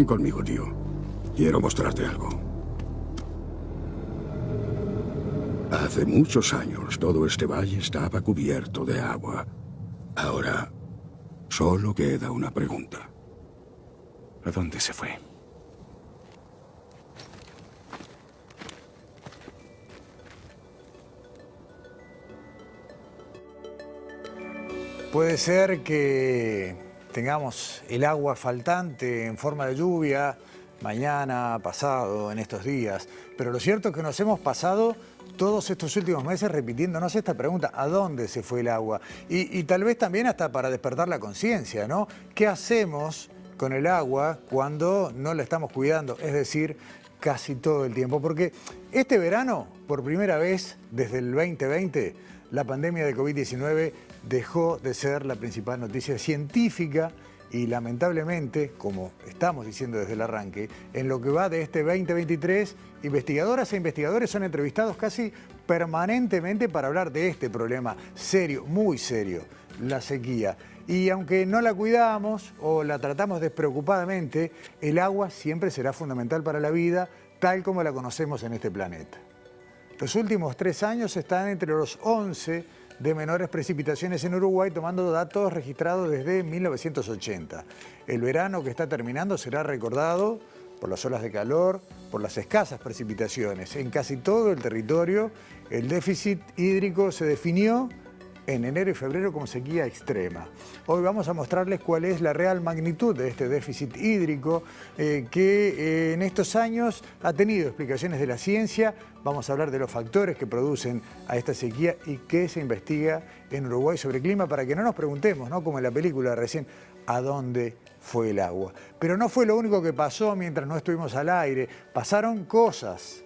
Ven conmigo, tío. Quiero mostrarte algo. Hace muchos años todo este valle estaba cubierto de agua. Ahora, solo queda una pregunta. ¿A dónde se fue? Puede ser que tengamos el agua faltante en forma de lluvia mañana, pasado, en estos días. Pero lo cierto es que nos hemos pasado todos estos últimos meses repitiéndonos esta pregunta: ¿a dónde se fue el agua? Y tal vez también hasta para despertar la conciencia, ¿no? ¿Qué hacemos con el agua cuando no la estamos cuidando? Es decir, casi todo el tiempo. Porque este verano, por primera vez desde el 2020, la pandemia de COVID-19 dejó de ser la principal noticia científica y lamentablemente, como estamos diciendo desde el arranque, en lo que va de este 2023, investigadoras e investigadores son entrevistados casi permanentemente para hablar de este problema serio, muy serio, la sequía. Y aunque no la cuidamos o la tratamos despreocupadamente, el agua siempre será fundamental para la vida, tal como la conocemos en este planeta. Los últimos 3 años están entre los 11 de menores precipitaciones en Uruguay, tomando datos registrados desde 1980. El verano que está terminando será recordado por las olas de calor, por las escasas precipitaciones. En casi todo el territorio, el déficit hídrico se definió en enero y febrero como sequía extrema. Hoy vamos a mostrarles cuál es la real magnitud de este déficit hídrico que en estos años ha tenido explicaciones de la ciencia. Vamos a hablar de los factores que producen a esta sequía y qué se investiga en Uruguay sobre el clima, para que no nos preguntemos, ¿no?, como en la película recién, ¿a dónde fue el agua? Pero no fue lo único que pasó mientras no estuvimos al aire. Pasaron cosas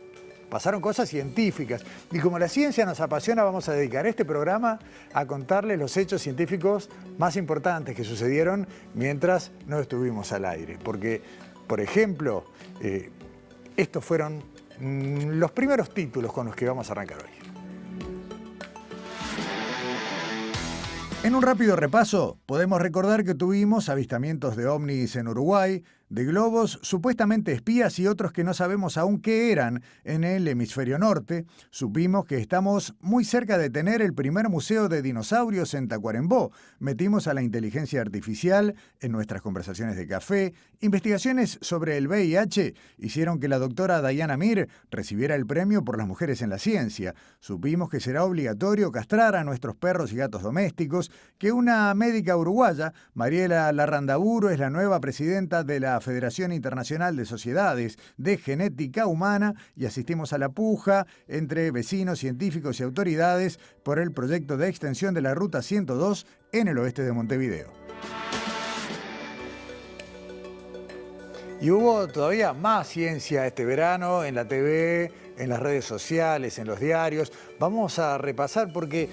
científicas. Y como la ciencia nos apasiona, vamos a dedicar este programa a contarles los hechos científicos más importantes que sucedieron mientras no estuvimos al aire. Porque, por ejemplo, estos fueron los primeros títulos con los que vamos a arrancar hoy. En un rápido repaso, podemos recordar que tuvimos avistamientos de ovnis en Uruguay, de globos supuestamente espías y otros que no sabemos aún qué eran en el hemisferio norte. Supimos que estamos muy cerca de tener el primer museo de dinosaurios en Tacuarembó. Metimos a la inteligencia artificial en nuestras conversaciones de café. Investigaciones sobre el VIH hicieron que la doctora Diana Mir recibiera el premio por las mujeres en la ciencia. Supimos que será obligatorio castrar a nuestros perros y gatos domésticos, que una médica uruguaya, Mariela Larrandaburu, es la nueva presidenta de la Federación Internacional de Sociedades de Genética Humana, y asistimos a la puja entre vecinos, científicos y autoridades por el proyecto de extensión de la Ruta 102 en el oeste de Montevideo. Y hubo todavía más ciencia este verano en la TV, en las redes sociales, en los diarios. Vamos a repasar porque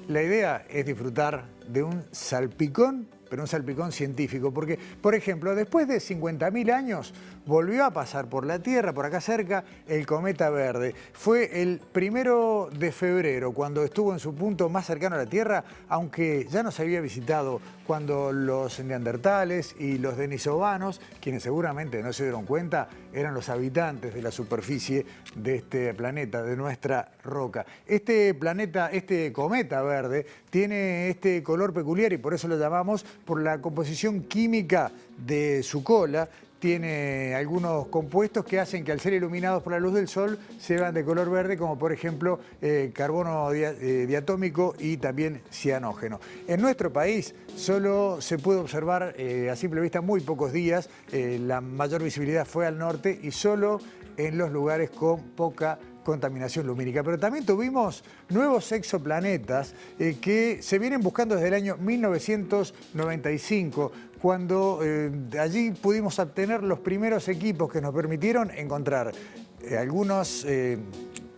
la idea es disfrutar de un salpicón, pero un salpicón científico, porque, por ejemplo, después de 50.000 años volvió a pasar por la Tierra, por acá cerca, el cometa verde. Fue el 1 de febrero, cuando estuvo en su punto más cercano a la Tierra, aunque ya nos había visitado cuando los neandertales y los denisovanos, quienes seguramente no se dieron cuenta, eran los habitantes de la superficie de este planeta, de nuestra roca. Este planeta, este cometa verde, tiene este color peculiar y por eso lo llamamos por la composición química de su cola. Tiene algunos compuestos que hacen que al ser iluminados por la luz del sol se vean de color verde, como por ejemplo carbono diatómico y también cianógeno. En nuestro país solo se puede observar a simple vista muy pocos días. La mayor visibilidad fue al norte y solo en los lugares con poca contaminación lumínica. Pero también tuvimos nuevos exoplanetas que se vienen buscando desde el año 1995, cuando allí pudimos obtener los primeros equipos que nos permitieron encontrar algunos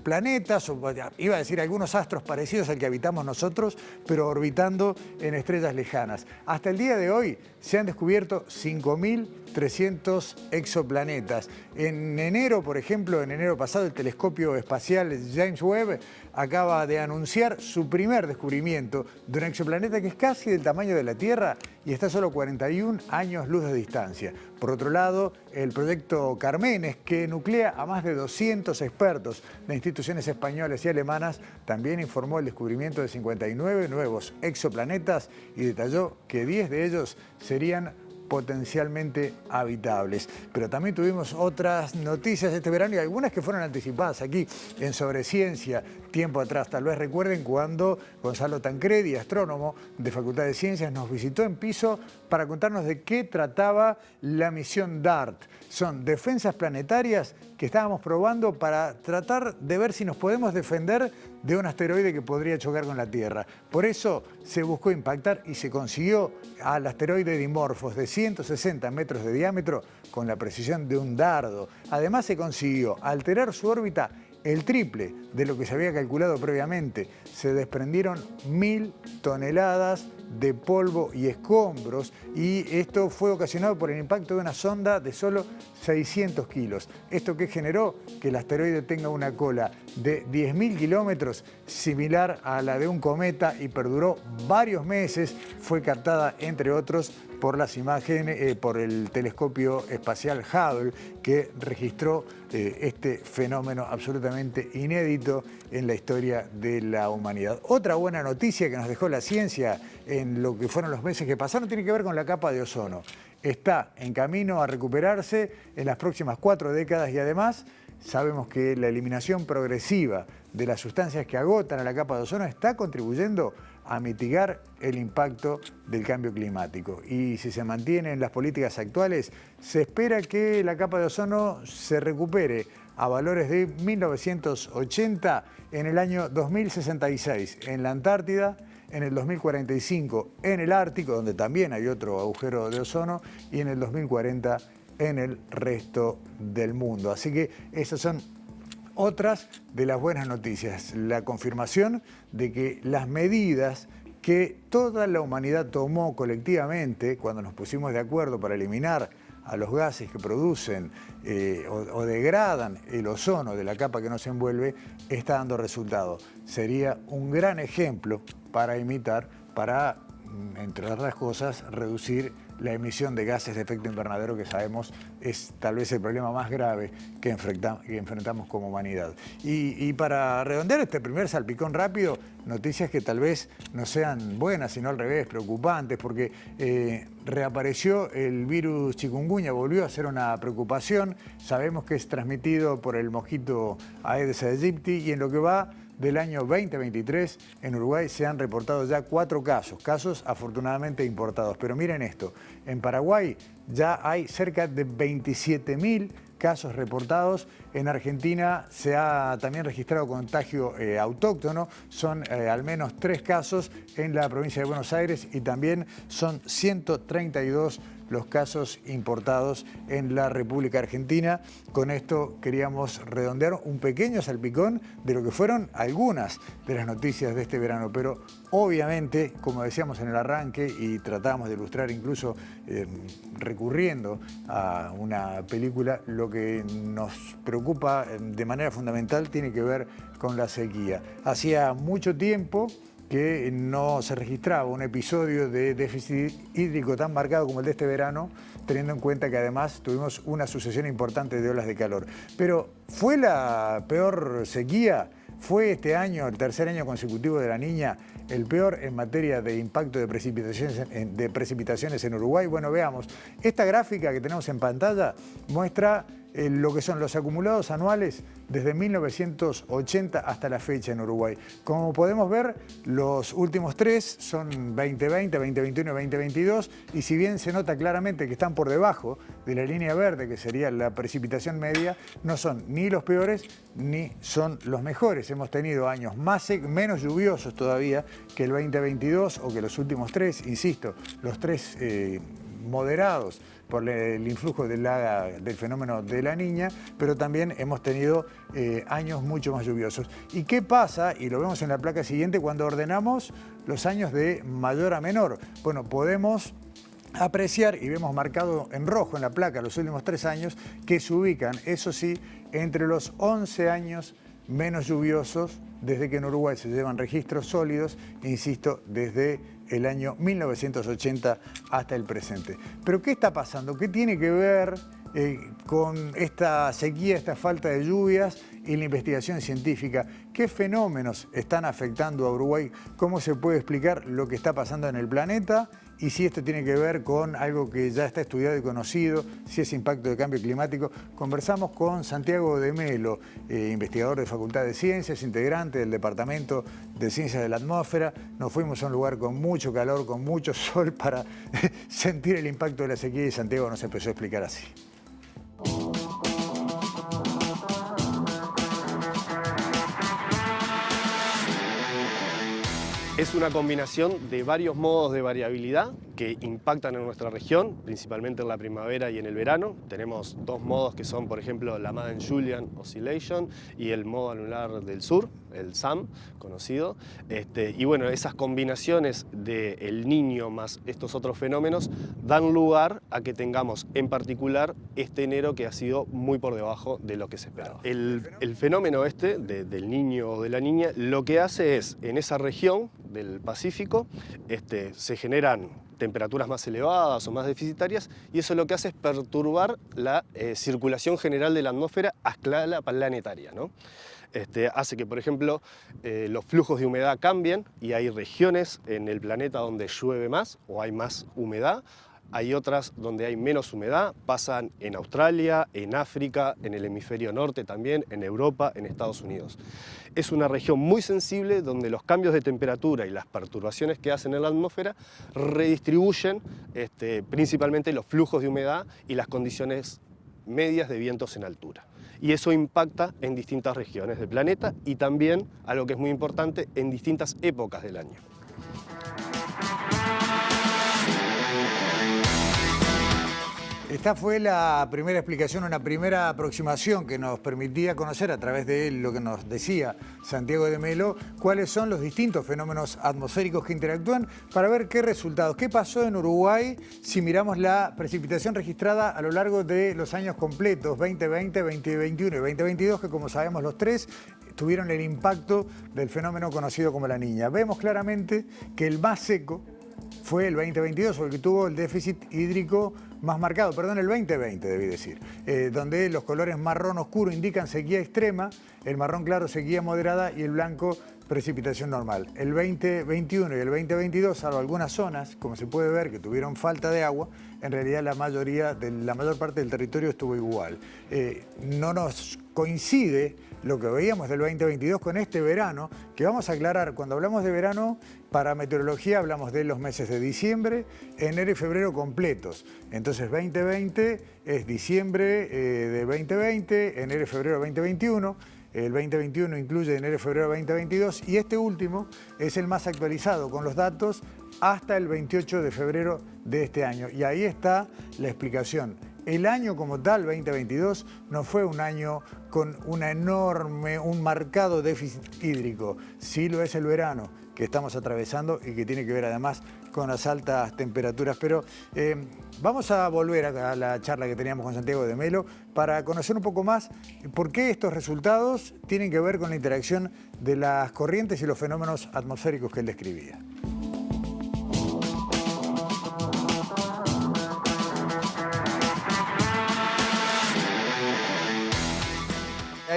planetas, o iba a decir algunos astros parecidos al que habitamos nosotros, pero orbitando en estrellas lejanas. Hasta el día de hoy se han descubierto 5.300 exoplanetas. En enero, por ejemplo, en enero pasado, el telescopio espacial James Webb acaba de anunciar su primer descubrimiento de un exoplaneta que es casi del tamaño de la Tierra y está a solo 41 años luz de distancia. Por otro lado, el proyecto Carmenes, que nuclea a más de 200 expertos de instituciones españolas y alemanas, también informó el descubrimiento de 59 nuevos exoplanetas y detalló que 10 de ellos serían potencialmente habitables. Pero también tuvimos otras noticias este verano y algunas que fueron anticipadas aquí en Sobre Ciencia tiempo atrás. Tal vez recuerden cuando Gonzalo Tancredi, astrónomo de Facultad de Ciencias, nos visitó en piso para contarnos de qué trataba la misión DART. Son defensas planetarias que estábamos probando para tratar de ver si nos podemos defender de un asteroide que podría chocar con la Tierra. Por eso se buscó impactar y se consiguió al asteroide Dimorphos de 160 metros de diámetro con la precisión de un dardo. Además se consiguió alterar su órbita el triple de lo que se había calculado previamente. Se desprendieron 1000 toneladas de polvo y escombros y esto fue ocasionado por el impacto de una sonda de solo 600 kilos. Esto que generó que el asteroide tenga una cola de 10.000 kilómetros, similar a la de un cometa, y perduró varios meses. Fue captada, entre otros, por las imágenes, por el telescopio espacial Hubble, que registró este fenómeno absolutamente inédito en la historia de la humanidad. Otra buena noticia que nos dejó la ciencia en lo que fueron los meses que pasaron tiene que ver con la capa de ozono. Está en camino a recuperarse en las próximas 4 décadas y además sabemos que la eliminación progresiva de las sustancias que agotan a la capa de ozono está contribuyendo a mitigar el impacto del cambio climático. Y si se mantienen las políticas actuales, se espera que la capa de ozono se recupere a valores de 1980 en el año 2066 en la Antártida, en el 2045 en el Ártico, donde también hay otro agujero de ozono, y en el 2040 en el resto del mundo. Así que esas son otras de las buenas noticias, la confirmación de que las medidas que toda la humanidad tomó colectivamente cuando nos pusimos de acuerdo para eliminar a los gases que producen o degradan el ozono de la capa que nos envuelve, está dando resultado. Sería un gran ejemplo para imitar, para, entre otras cosas, reducir la emisión de gases de efecto invernadero, que sabemos es tal vez el problema más grave que enfrentamos como humanidad. Y para redondear este primer salpicón rápido, noticias que tal vez no sean buenas, sino al revés, preocupantes, porque reapareció el virus chikungunya, volvió a ser una preocupación. Sabemos que es transmitido por el mosquito Aedes aegypti y en lo que va del año 2023, en Uruguay se han reportado ya 4 casos afortunadamente importados. Pero miren esto, en Paraguay ya hay cerca de 27.000 casos reportados. En Argentina se ha también registrado contagio autóctono, son al menos 3 casos en la provincia de Buenos Aires y también son 132 los casos importados en la República Argentina. Con esto queríamos redondear un pequeño salpicón de lo que fueron algunas de las noticias de este verano, pero obviamente, como decíamos en el arranque y tratábamos de ilustrar incluso recurriendo a una película, lo que nos preocupa de manera fundamental tiene que ver con la sequía. Hacía mucho tiempo que no se registraba un episodio de déficit hídrico tan marcado como el de este verano, teniendo en cuenta que además tuvimos una sucesión importante de olas de calor. Pero ¿fue la peor sequía? ¿Fue este año, el tercer año consecutivo de la Niña, el peor en materia de impacto de precipitaciones en Uruguay? Bueno, veamos. Esta gráfica que tenemos en pantalla muestra lo que son los acumulados anuales desde 1980 hasta la fecha en Uruguay. Como podemos ver, los últimos 3 son 2020, 2021 y 2022, y si bien se nota claramente que están por debajo de la línea verde, que sería la precipitación media, no son ni los peores ni son los mejores. Hemos tenido años menos lluviosos todavía que el 2022 o que los últimos 3, insisto, los 3 moderados por el influjo del fenómeno de la Niña, pero también hemos tenido años mucho más lluviosos. ¿Y qué pasa? Y lo vemos en la placa siguiente, cuando ordenamos los años de mayor a menor. Bueno, podemos apreciar, y vemos marcado en rojo en la placa los últimos 3 años, que se ubican, eso sí, entre los 11 años menos lluviosos desde que en Uruguay se llevan registros sólidos, insisto, desde el año 1980 hasta el presente. Pero ¿qué está pasando? ¿Qué tiene que ver con esta sequía, esta falta de lluvias y la investigación científica? ¿Qué fenómenos están afectando a Uruguay? ¿Cómo se puede explicar lo que está pasando en el planeta? Y si esto tiene que ver con algo que ya está estudiado y conocido, si es impacto de cambio climático. Conversamos con Santiago de Melo, investigador de Facultad de Ciencias, integrante del Departamento de Ciencias de la Atmósfera. Nos fuimos a un lugar con mucho calor, con mucho sol para sentir el impacto de la sequía y Santiago nos empezó a explicar así. Es una combinación de varios modos de variabilidad que impactan en nuestra región, principalmente en la primavera y en el verano. Tenemos dos modos que son, por ejemplo, la Madden-Julian Oscillation y el modo anular del sur, el SAM, conocido. Y bueno, esas combinaciones del Niño más estos otros fenómenos dan lugar a que tengamos en particular este enero que ha sido muy por debajo de lo que se esperaba. El fenómeno del Niño o de la Niña lo que hace es, en esa región del Pacífico, se generan temperaturas más elevadas o más deficitarias y eso lo que hace es perturbar la circulación general de la atmósfera a escala planetaria, ¿no? Hace que, por ejemplo, los flujos de humedad cambien y hay regiones en el planeta donde llueve más o hay más humedad. Hay otras donde hay menos humedad, pasan en Australia, en África, en el hemisferio norte también, en Europa, en Estados Unidos. Es una región muy sensible donde los cambios de temperatura y las perturbaciones que hacen en la atmósfera redistribuyen principalmente los flujos de humedad y las condiciones medias de vientos en altura. Y eso impacta en distintas regiones del planeta y también, algo que es muy importante, en distintas épocas del año. Esta fue la primera explicación, una primera aproximación que nos permitía conocer a través de lo que nos decía Santiago de Melo, cuáles son los distintos fenómenos atmosféricos que interactúan para ver qué resultados, qué pasó en Uruguay si miramos la precipitación registrada a lo largo de los años completos, 2020, 2021 y 2022, que como sabemos los tres tuvieron el impacto del fenómeno conocido como la Niña. Vemos claramente que el más seco fue el 2022, o el que tuvo el déficit hídrico más marcado, perdón, el 2020 debí decir, donde los colores marrón oscuro indican sequía extrema, el marrón claro sequía moderada y el blanco precipitación normal. El 2021 y el 2022, salvo algunas zonas, como se puede ver, que tuvieron falta de agua, en realidad la mayor parte del territorio estuvo igual. No nos coincide lo que veíamos del 2022 con este verano, que vamos a aclarar, cuando hablamos de verano, para meteorología hablamos de los meses de diciembre, enero y febrero completos. Entonces 2020 es diciembre de 2020, enero y febrero de 2021, el 2021 incluye enero y febrero de 2022 y este último es el más actualizado con los datos hasta el 28 de febrero de este año. Y ahí está la explicación. El año como tal, 2022, no fue un año con un marcado déficit hídrico. Sí lo es el verano que estamos atravesando y que tiene que ver además con las altas temperaturas. Pero vamos a volver a la charla que teníamos con Santiago de Melo para conocer un poco más por qué estos resultados tienen que ver con la interacción de las corrientes y los fenómenos atmosféricos que él describía.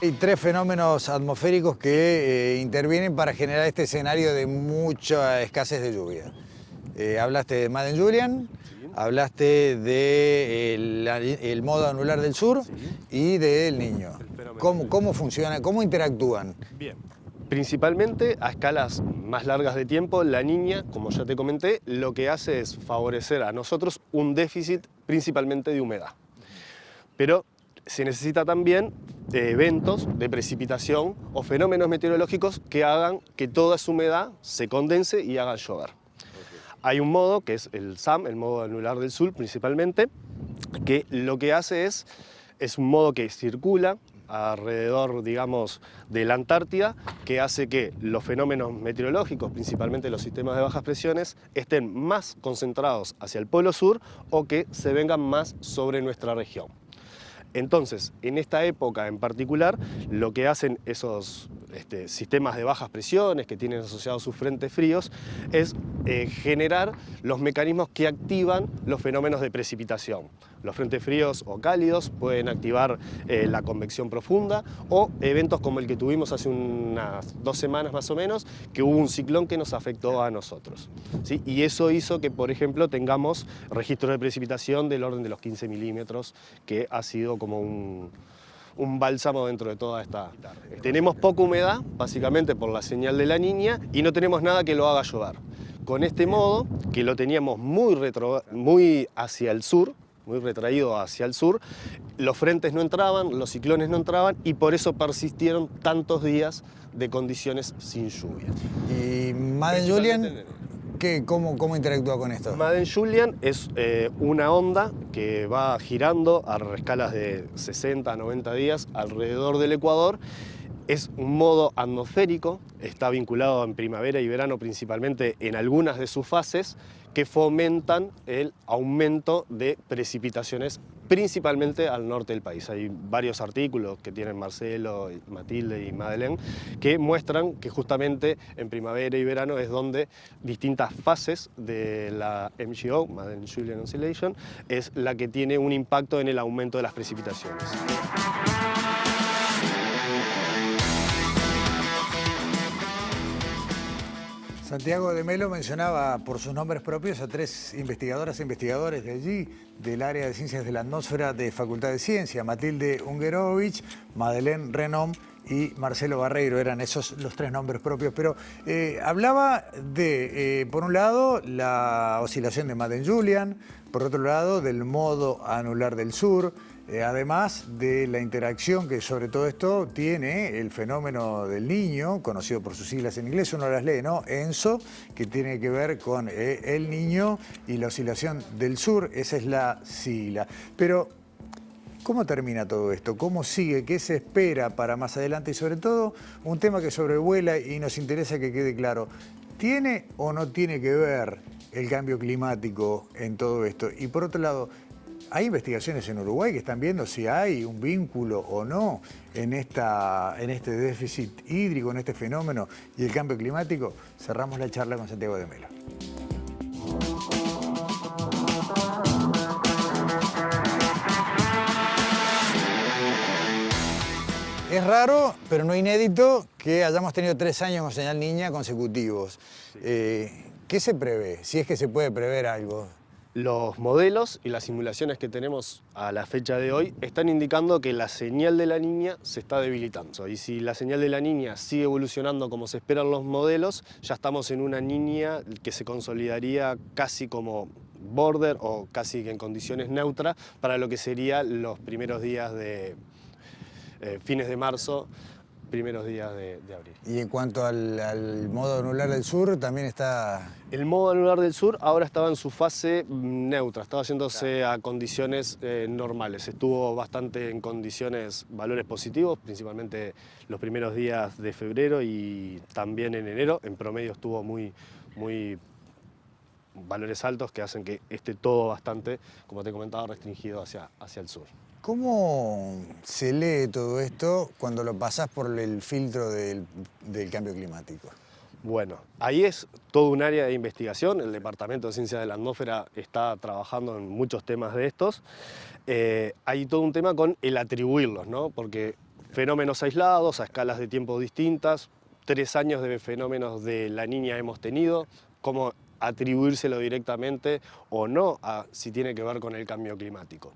Hay tres fenómenos atmosféricos que intervienen para generar este escenario de mucha escasez de lluvia. Hablaste de Madden-Julian, sí. Hablaste del modo anular del sur, sí. Y del Niño. ¿Cómo funciona? ¿Cómo interactúan? Bien. Principalmente a escalas más largas de tiempo, la Niña, como ya te comenté, lo que hace es favorecer a nosotros un déficit principalmente de humedad. Pero se necesita también eventos de precipitación o fenómenos meteorológicos que hagan que toda esa humedad se condense y haga llover. Hay un modo, que es el SAM, el modo anular del sur principalmente, que lo que hace es un modo que circula alrededor, digamos, de la Antártida, que hace que los fenómenos meteorológicos, principalmente los sistemas de bajas presiones, estén más concentrados hacia el polo sur o que se vengan más sobre nuestra región. Entonces, en esta época en particular, lo que hacen esos sistemas de bajas presiones que tienen asociados sus frentes fríos es generar los mecanismos que activan los fenómenos de precipitación. Los frentes fríos o cálidos pueden activar la convección profunda o eventos como el que tuvimos hace unas 2 semanas más o menos, que hubo un ciclón que nos afectó a nosotros, ¿sí? Y eso hizo que, por ejemplo, tengamos registros de precipitación del orden de los 15 milímetros, que ha sido como un bálsamo dentro de toda esta... Tenemos poca humedad, básicamente por la señal de la Niña, y no tenemos nada que lo haga llover. Con este modo, que lo teníamos muy hacia el sur, muy retraído hacia el sur, los frentes no entraban, los ciclones no entraban, y por eso persistieron tantos días de condiciones sin lluvia. ¿Y Madden-Julian cómo interactúa con esto? Madden-Julian es una onda que va girando a escalas de 60 a 90 días alrededor del ecuador. Es un modo atmosférico, está vinculado en primavera y verano principalmente en algunas de sus fases, que fomentan el aumento de precipitaciones principalmente al norte del país. Hay varios artículos que tienen Marcelo, Matilde y Madeleine que muestran que justamente en primavera y verano es donde distintas fases de la MJO, Madden-Julian Oscillation, es la que tiene un impacto en el aumento de las precipitaciones. Santiago de Melo mencionaba por sus nombres propios a 3 investigadoras e investigadores de allí, del área de Ciencias de la Atmósfera de Facultad de Ciencia, Matilde Ungerovich, Madeleine Renom y Marcelo Barreiro, eran esos los 3 nombres propios, pero hablaba de, por un lado, la oscilación de Madden-Julian, por otro lado, del modo anular del sur, además de la interacción que sobre todo esto tiene el fenómeno del Niño, conocido por sus siglas en inglés, uno las lee, ¿no? ENSO, que tiene que ver con el Niño y la oscilación del sur, esa es la sigla. Pero, ¿cómo termina todo esto? ¿Cómo sigue? ¿Qué se espera para más adelante? Y sobre todo, un tema que sobrevuela y nos interesa que quede claro. ¿Tiene o no tiene que ver el cambio climático en todo esto? Y por otro lado, hay investigaciones en Uruguay que están viendo si hay un vínculo o no en este déficit hídrico, en este fenómeno y el cambio climático. Cerramos la charla con Santiago de Melo. Es raro, pero no inédito, que hayamos tenido 3 años con señal Niña consecutivos. ¿Qué se prevé? Si es que se puede prever algo. Los modelos y las simulaciones que tenemos a la fecha de hoy están indicando que la señal de la Niña se está debilitando. Y si la señal de la Niña sigue evolucionando como se esperan los modelos, ya estamos en una Niña que se consolidaría casi como border o casi en condiciones neutras para lo que serían los primeros días de fines de marzo, primeros días de abril. Y en cuanto al modo anular del sur, también está... El modo anular del sur ahora estaba en su fase neutra, estaba haciéndose a condiciones normales. Estuvo bastante en condiciones, valores positivos, principalmente los primeros días de febrero y también en enero. En promedio estuvo muy valores altos que hacen que esté todo bastante, como te comentaba, restringido hacia el sur. ¿Cómo se lee todo esto cuando lo pasás por el filtro del cambio climático? Bueno, ahí es todo un área de investigación. El Departamento de Ciencias de la Atmósfera está trabajando en muchos temas de estos. Hay todo un tema con el atribuirlos, ¿no? Porque fenómenos aislados, a escalas de tiempo distintas, 3 años de fenómenos de la Niña hemos tenido, cómo atribuírselo directamente o no a si tiene que ver con el cambio climático.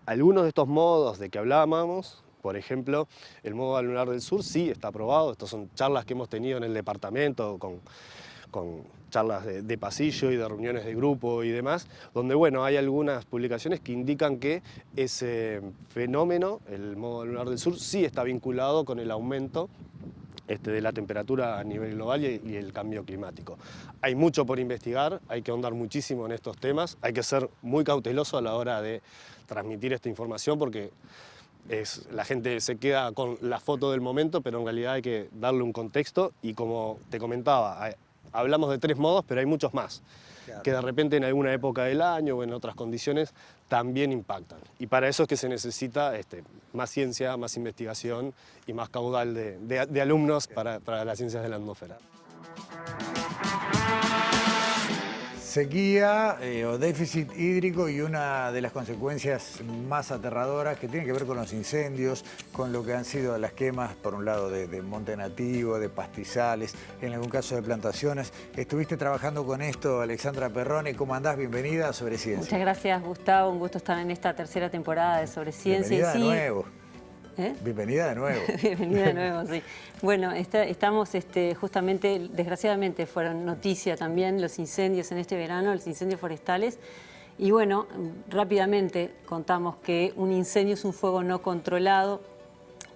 Algunos de estos modos de que hablábamos, por ejemplo, el modo anular del sur sí está aprobado. Estas son charlas que hemos tenido en el departamento con charlas de pasillo y de reuniones de grupo y demás, donde bueno, hay algunas publicaciones que indican que ese fenómeno, el modo anular del sur, sí está vinculado con el aumento de la temperatura a nivel global y el cambio climático. Hay mucho por investigar, hay que ahondar muchísimo en estos temas, hay que ser muy cauteloso a la hora de transmitir esta información porque la gente se queda con la foto del momento, pero en realidad hay que darle un contexto y como te comentaba, hablamos de 3 modos, pero hay muchos más, Claro. que de repente en alguna época del año o en otras condiciones también impactan. Y para eso es que se necesita más ciencia, más investigación y más caudal de alumnos para las ciencias de la atmósfera. Sequía o déficit hídrico, y una de las consecuencias más aterradoras que tiene que ver con los incendios, con lo que han sido las quemas, por un lado de monte nativo, de pastizales, en algún caso de plantaciones. Estuviste trabajando con esto, Alexandra Perrone. ¿Cómo andás? Bienvenida a Sobre Ciencia. Muchas gracias, Gustavo. Un gusto estar en esta tercera temporada de Sobre Ciencia. Bienvenida de nuevo. ¿Eh? Bienvenida de nuevo. Bienvenida de nuevo, sí. Bueno, estamos justamente, desgraciadamente fueron noticia también los incendios en este verano, los incendios forestales. Y bueno, rápidamente contamos que un incendio es un fuego no controlado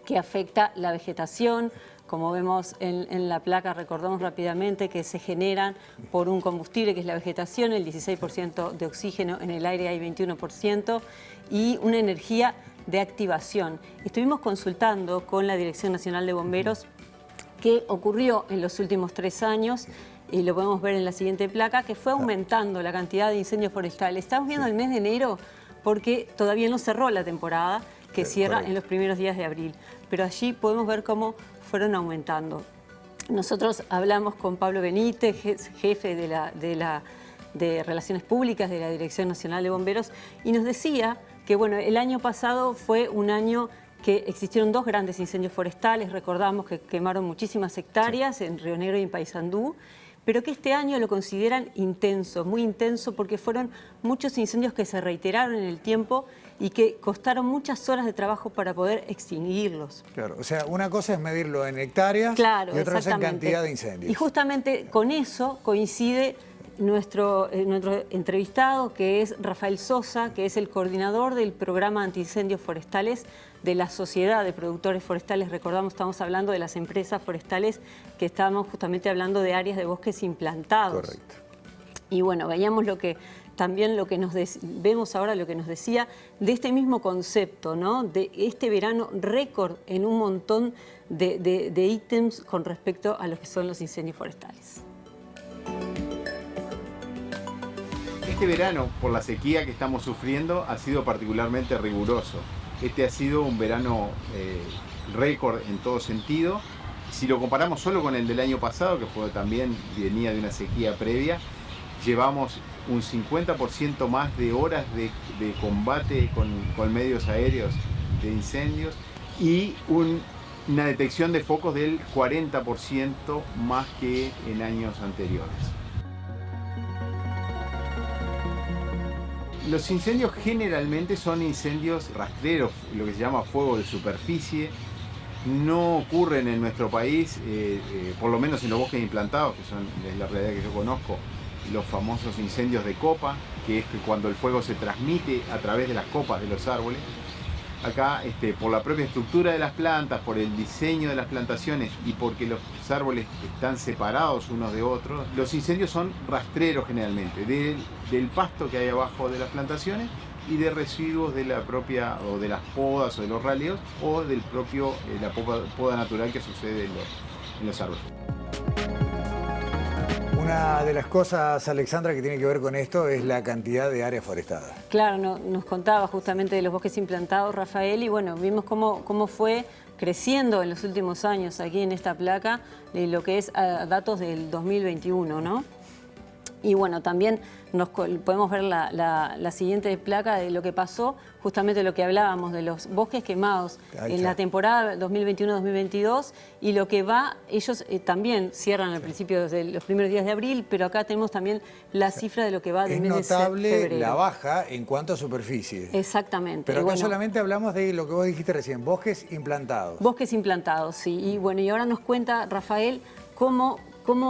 que afecta la vegetación. Como vemos en la placa, recordamos rápidamente que se generan por un combustible que es la vegetación, el 16% de oxígeno, en el aire hay 21%, y una energía de activación. Estuvimos consultando con la Dirección Nacional de Bomberos qué ocurrió en los últimos 3 años, y lo podemos ver en la siguiente placa, que fue aumentando la cantidad de incendios forestales. Estamos viendo el mes de enero porque todavía no cerró la temporada, que cierra en los primeros días de abril, pero allí podemos ver cómo fueron aumentando. Nosotros hablamos con Pablo Benítez, jefe de Relaciones Públicas de la Dirección Nacional de Bomberos, y nos decía que bueno, el año pasado fue un año que existieron 2 grandes incendios forestales. Recordamos que quemaron muchísimas hectáreas en Río Negro y en Paysandú, pero que este año lo consideran intenso, muy intenso, porque fueron muchos incendios que se reiteraron en el tiempo y que costaron muchas horas de trabajo para poder extinguirlos. Claro, o sea, una cosa es medirlo en hectáreas, Claro, y otra es en exactamente. cantidad de incendios. Y justamente con eso coincide nuestro entrevistado, que es Rafael Sosa, que es el coordinador del programa antiincendios forestales de la Sociedad de Productores Forestales. Recordamos, estamos hablando de las empresas forestales, que estábamos justamente hablando de áreas de bosques implantados. Correcto. Y bueno, veíamos vemos ahora lo que nos decía de este mismo concepto, ¿no? De este verano récord en un montón de ítems con respecto a lo que son los incendios forestales. Este verano, por la sequía que estamos sufriendo, ha sido particularmente riguroso. Este ha sido un verano récord en todo sentido. Si lo comparamos solo con el del año pasado, que también venía de una sequía previa, llevamos un 50% más de horas de combate con medios aéreos de incendios y una detección de focos del 40% más que en años anteriores. Los incendios generalmente son incendios rastreros, lo que se llama fuego de superficie. No ocurren en nuestro país, por lo menos en los bosques implantados, que es la realidad que yo conozco, los famosos incendios de copa, que es cuando el fuego se transmite a través de las copas de los árboles. Acá, por la propia estructura de las plantas, por el diseño de las plantaciones y porque los árboles están separados unos de otros, los incendios son rastreros generalmente, del pasto que hay abajo de las plantaciones y de residuos de la propia, o de las podas o de los raleos, o del propio, la poda natural que sucede en los árboles. Una de las cosas, Alexandra, que tiene que ver con esto es la cantidad de áreas forestadas. Claro, nos contaba justamente de los bosques implantados, Rafael, y bueno, vimos cómo fue creciendo en los últimos años aquí en esta placa lo que es datos del 2021, ¿no? Y bueno, también podemos ver la siguiente placa de lo que pasó, justamente lo que hablábamos de los bosques quemados en la temporada 2021-2022, y lo que ellos también cierran al principio de los primeros días de abril, pero acá tenemos también la cifra de lo que va del mes de febrero. Es notable la baja en cuanto a superficie. Exactamente. Pero acá solamente hablamos de lo que vos dijiste recién, bosques implantados. Bosques implantados, sí. Y bueno, y ahora nos cuenta Rafael cómo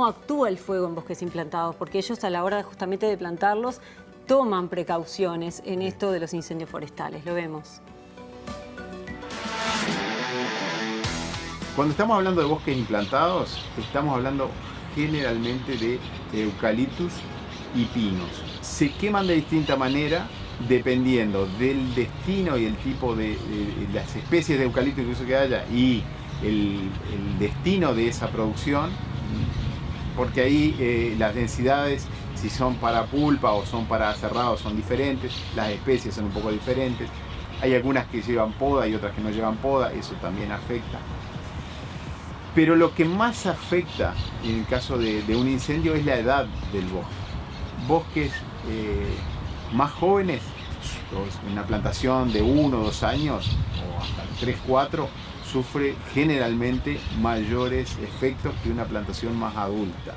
actúa el fuego en bosques implantados, porque ellos a la hora justamente de plantarlos toman precauciones en esto de los incendios forestales. Lo vemos. Cuando estamos hablando de bosques implantados, estamos hablando generalmente de eucaliptus y pinos. Se queman de distinta manera dependiendo del destino y el tipo de las especies de eucaliptus que haya y el destino de esa producción. porque ahí las densidades, si son para pulpa o son para cerrado, son diferentes, las especies son un poco diferentes. Hay algunas que llevan poda y otras que no llevan poda, eso también afecta. Pero lo que más afecta en el caso de un incendio es la edad del bosque. Bosques más jóvenes, una plantación de 1 o 2 años, o hasta 3, 4, sufre generalmente mayores efectos que una plantación más adulta.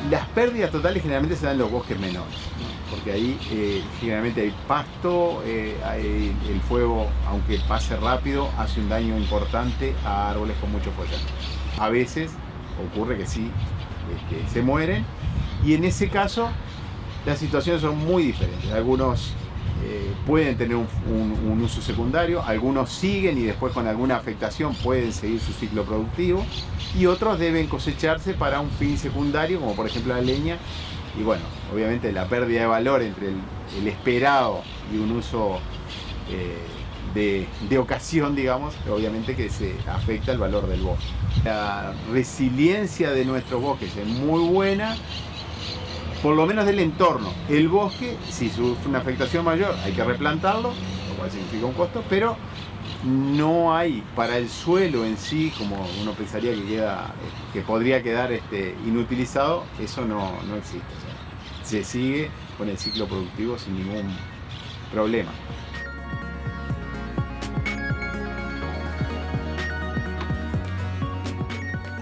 Las pérdidas totales generalmente se dan en los bosques menores, ¿no? Porque ahí generalmente hay pasto, el fuego, aunque pase rápido, hace un daño importante a árboles con mucho follaje. A veces ocurre que sí, se mueren, y en ese caso las situaciones son muy diferentes. Algunos pueden tener un uso secundario, algunos siguen y después con alguna afectación pueden seguir su ciclo productivo, y otros deben cosecharse para un fin secundario, como por ejemplo la leña. Y bueno, obviamente la pérdida de valor entre el esperado y un uso de ocasión, digamos, obviamente que se afecta el valor del bosque. La resiliencia de nuestros bosques es muy buena, por lo menos del entorno. El bosque, si sufre una afectación mayor, hay que replantarlo, lo cual significa un costo, pero no hay para el suelo en sí, como uno pensaría que podría quedar inutilizado, eso no existe. O sea, se sigue con el ciclo productivo sin ningún problema.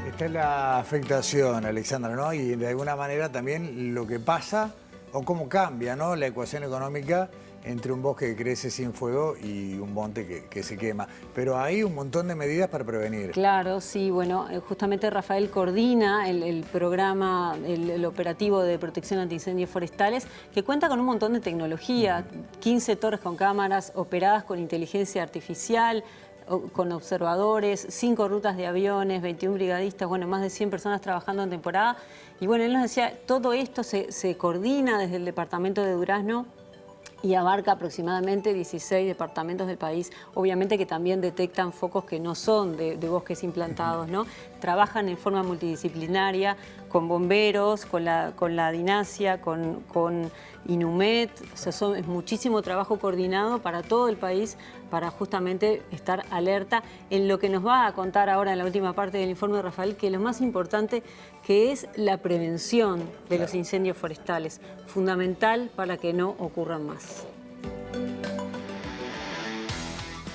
Esta es la afectación, Alexandra, ¿no? Y de alguna manera también lo que pasa o cómo cambia, ¿no?, la ecuación económica entre un bosque que crece sin fuego y un monte que se quema. Pero hay un montón de medidas para prevenir. Claro, sí, bueno, justamente Rafael coordina el programa, el operativo de protección antiincendios forestales, que cuenta con un montón de tecnología, 15 torres con cámaras operadas con inteligencia artificial, con observadores, 5 rutas de aviones, 21 brigadistas, bueno, más de 100 personas trabajando en temporada. Y bueno, él nos decía, todo esto se coordina desde el departamento de Durazno y abarca aproximadamente 16 departamentos del país, obviamente que también detectan focos que no son de bosques implantados, ¿no? Trabajan en forma multidisciplinaria, con bomberos, con la DINASIA, con INUMED, o sea, es muchísimo trabajo coordinado para todo el país para justamente estar alerta en lo que nos va a contar ahora en la última parte del informe de Rafael, que lo más importante que es la prevención de los incendios forestales, fundamental para que no ocurran más.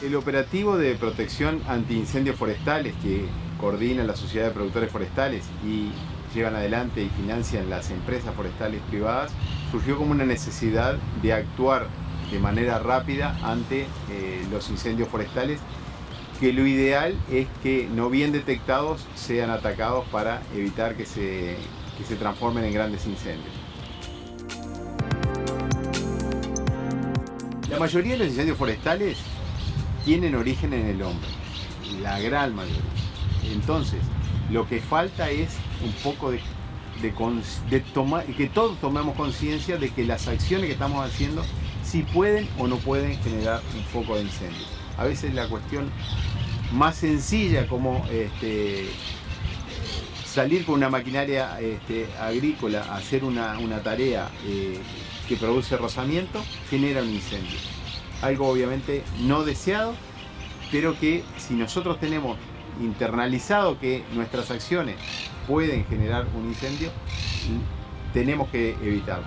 El operativo de protección antiincendios forestales que coordina la Sociedad de Productores Forestales y llevan adelante y financian las empresas forestales privadas, surgió como una necesidad de actuar de manera rápida ante los incendios forestales, que lo ideal es que no bien detectados sean atacados para evitar que se transformen en grandes incendios. La mayoría de los incendios forestales tienen origen en el hombre, la gran mayoría. Entonces, lo que falta es un poco que todos tomemos conciencia de que las acciones que estamos haciendo si pueden o no pueden generar un foco de incendio. A veces la cuestión más sencilla como salir con una maquinaria agrícola a hacer una tarea que produce rozamiento genera un incendio. Algo obviamente no deseado, pero que si nosotros tenemos internalizado que nuestras acciones pueden generar un incendio, tenemos que evitarlo.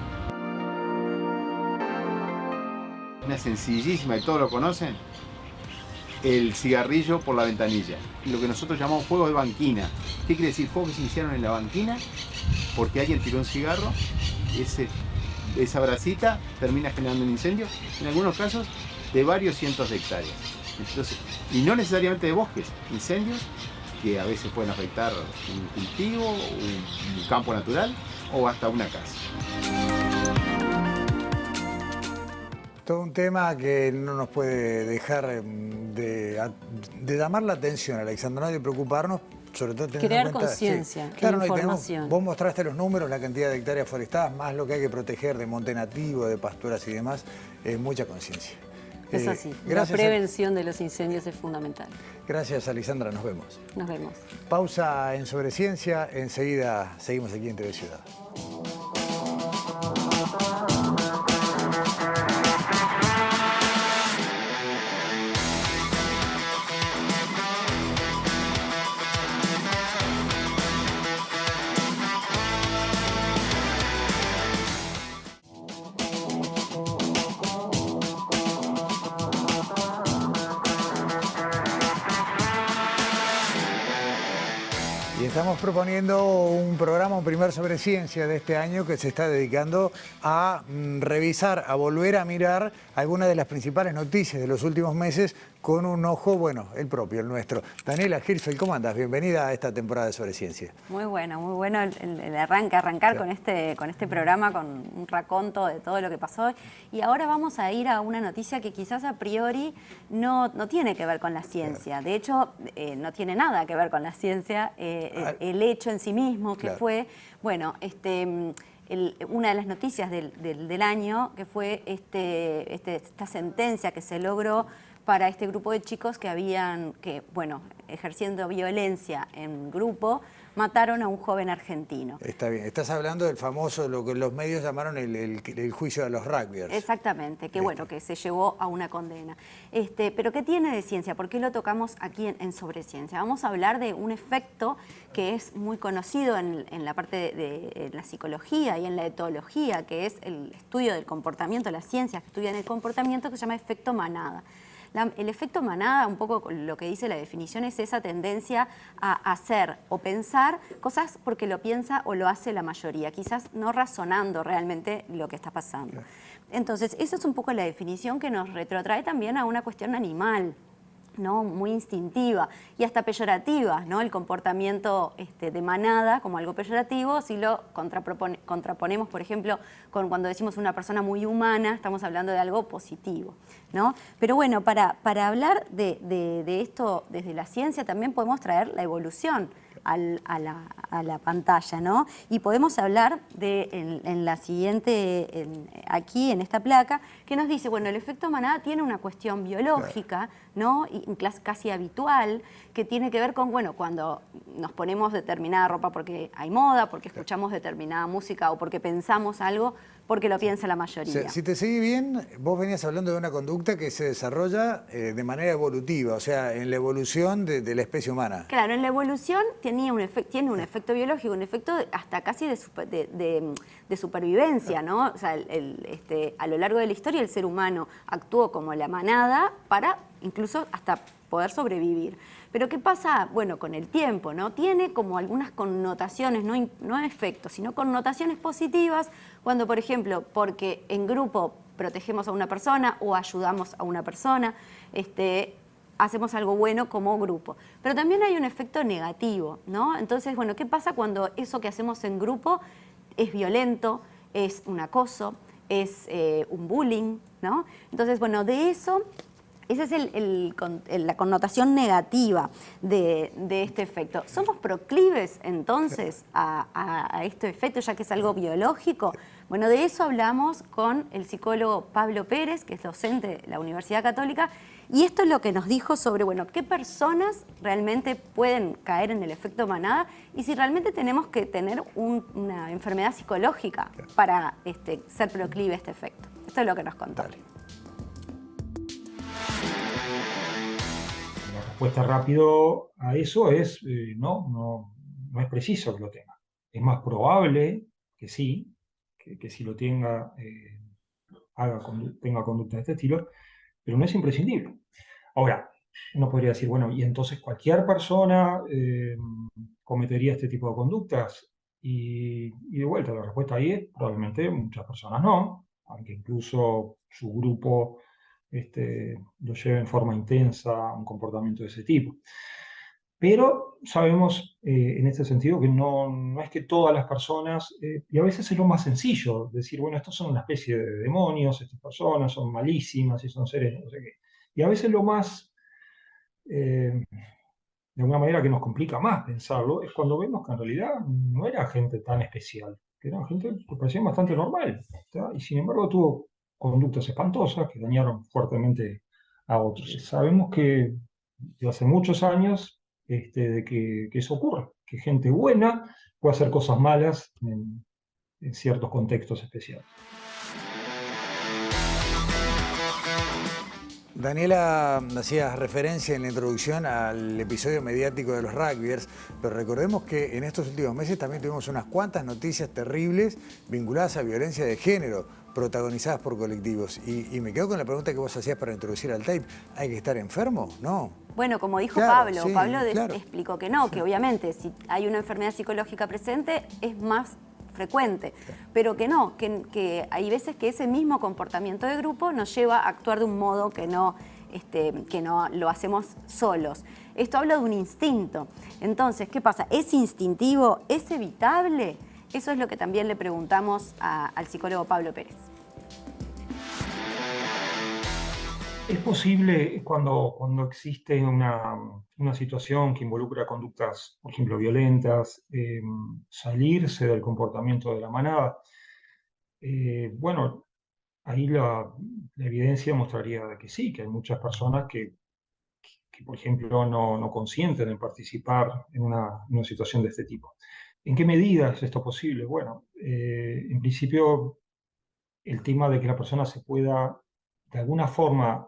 Una sencillísima, y todos lo conocen, el cigarrillo por la ventanilla. Lo que nosotros llamamos fuego de banquina. ¿Qué quiere decir? Fuegos que se iniciaron en la banquina porque alguien tiró un cigarro, esa brasita termina generando un incendio, en algunos casos de varios cientos de hectáreas. Entonces, y no necesariamente de bosques, incendios que a veces pueden afectar un cultivo, un campo natural o hasta una casa. Todo un tema que no nos puede dejar de llamar la atención, Alexandra, no de preocuparnos, sobre todo teniendo crear en cuenta, conciencia, claro, no, información. Vos mostraste los números, la cantidad de hectáreas forestadas, más lo que hay que proteger de monte nativo, de pasturas y demás, es mucha conciencia. Es así. La gracias, prevención de los incendios es fundamental. Gracias, Alexandra. Nos vemos. Nos vemos. Pausa en Sobreciencia. Enseguida seguimos aquí en TV Ciudad. Y estamos proponiendo un programa, un primer sobre ciencia de este año que se está dedicando a revisar, a volver a mirar algunas de las principales noticias de los últimos meses con un ojo, bueno, el propio, el nuestro. Daniela Hirschfeld, ¿cómo andas? Bienvenida a esta temporada de Sobre Ciencia. Muy bueno el arrancar con este programa, con un raconto de todo lo que pasó. Y ahora vamos a ir a una noticia que quizás a priori no tiene que ver con la ciencia. De hecho, no tiene nada que ver con la ciencia. El hecho en sí mismo, que fue, bueno, una de las noticias del año, que fue esta sentencia que se logró para este grupo de chicos que ejerciendo violencia en grupo, mataron a un joven argentino. Está bien. Estás hablando del famoso, lo que los medios llamaron el juicio de los rugbyers. Exactamente, que se llevó a una condena. Pero ¿qué tiene de ciencia? ¿Por qué lo tocamos aquí en Sobre Ciencia? Vamos a hablar de un efecto que es muy conocido en la parte de la psicología y en la etología, que es el estudio del comportamiento, las ciencias que estudian el comportamiento, que se llama efecto manada. El efecto manada, un poco lo que dice la definición, es esa tendencia a hacer o pensar cosas porque lo piensa o lo hace la mayoría, quizás no razonando realmente lo que está pasando. Entonces, esa es un poco la definición que nos retrotrae también a una cuestión animal, ¿no? Muy instintiva y hasta peyorativa, ¿no? El comportamiento de manada como algo peyorativo, si lo contraponemos, por ejemplo, con cuando decimos una persona muy humana, estamos hablando de algo positivo, ¿no? Pero bueno, para hablar de esto desde la ciencia también podemos traer la evolución a la pantalla, ¿no? Y podemos hablar en la siguiente, aquí en esta placa, que nos dice, bueno, el efecto manada tiene una cuestión biológica, ¿no? Y casi habitual, que tiene que ver con, bueno, cuando nos ponemos determinada ropa porque hay moda, porque escuchamos determinada música o porque pensamos algo, porque lo piensa la mayoría. Si te seguí bien, vos venías hablando de una conducta que se desarrolla de manera evolutiva, o sea, en la evolución de la especie humana. Claro, en la evolución tiene un efecto biológico, un efecto hasta casi de supervivencia, ¿no? O sea, a lo largo de la historia el ser humano actuó como la manada para incluso hasta poder sobrevivir. Pero ¿qué pasa? Bueno, con el tiempo, ¿no? Tiene como algunas connotaciones, no efectos, sino connotaciones positivas, cuando, por ejemplo, porque en grupo protegemos a una persona o ayudamos a una persona, hacemos algo bueno como grupo. Pero también hay un efecto negativo, ¿no? Entonces, bueno, ¿qué pasa cuando eso que hacemos en grupo es violento, es un acoso, es un bullying, ¿no? Entonces, bueno, de eso... Esa es la connotación negativa de este efecto. ¿Somos proclives entonces a este efecto, ya que es algo biológico? Bueno, de eso hablamos con el psicólogo Pablo Pérez, que es docente de la Universidad Católica, y esto es lo que nos dijo sobre, bueno, qué personas realmente pueden caer en el efecto manada y si realmente tenemos que tener una enfermedad psicológica para ser proclive a este efecto. Esto es lo que nos contó. La respuesta rápido a eso es no es preciso que lo tenga. Es más probable que sí, que si lo tenga, tenga conducta de este estilo, pero no es imprescindible. Ahora, uno podría decir, bueno, y entonces cualquier persona cometería este tipo de conductas. Y de vuelta, la respuesta ahí es probablemente muchas personas no, aunque incluso su grupo lo lleve en forma intensa a un comportamiento de ese tipo. Pero sabemos en este sentido que no es que todas las personas, y a veces es lo más sencillo, decir, bueno, estos son una especie de demonios, estas personas son malísimas y son seres, no sé qué. Y a veces lo más, de alguna manera que nos complica más pensarlo, es cuando vemos que en realidad no era gente tan especial, que eran gente que parecía bastante normal, ¿tá? Y sin embargo tuvo conductas espantosas que dañaron fuertemente a otros. Sabemos que de hace muchos años de que eso ocurre, que gente buena puede hacer cosas malas en ciertos contextos especiales. Daniela, hacías referencia en la introducción al episodio mediático de los rugbyers, pero recordemos que en estos últimos meses también tuvimos unas cuantas noticias terribles vinculadas a violencia de género, protagonizadas por colectivos. Y me quedo con la pregunta que vos hacías para introducir al tape. ¿Hay que estar enfermo? No. Bueno, como dijo Claro, Pablo, sí, Pablo claro. explicó que no, que obviamente si hay una enfermedad psicológica presente es más frecuente, pero que no, que hay veces que ese mismo comportamiento de grupo nos lleva a actuar de un modo que no lo hacemos solos. Esto habla de un instinto. Entonces, ¿qué pasa? ¿Es instintivo? ¿Es evitable? Eso es lo que también le preguntamos al psicólogo Pablo Pérez. Es posible cuando existe una situación que involucra conductas, por ejemplo, violentas, salirse del comportamiento de la manada. Bueno, ahí la evidencia mostraría de que sí, que hay muchas personas que por ejemplo, no consienten en participar en una situación de este tipo. ¿En qué medida es esto posible? Bueno, en principio, el tema de que la persona se pueda, de alguna forma,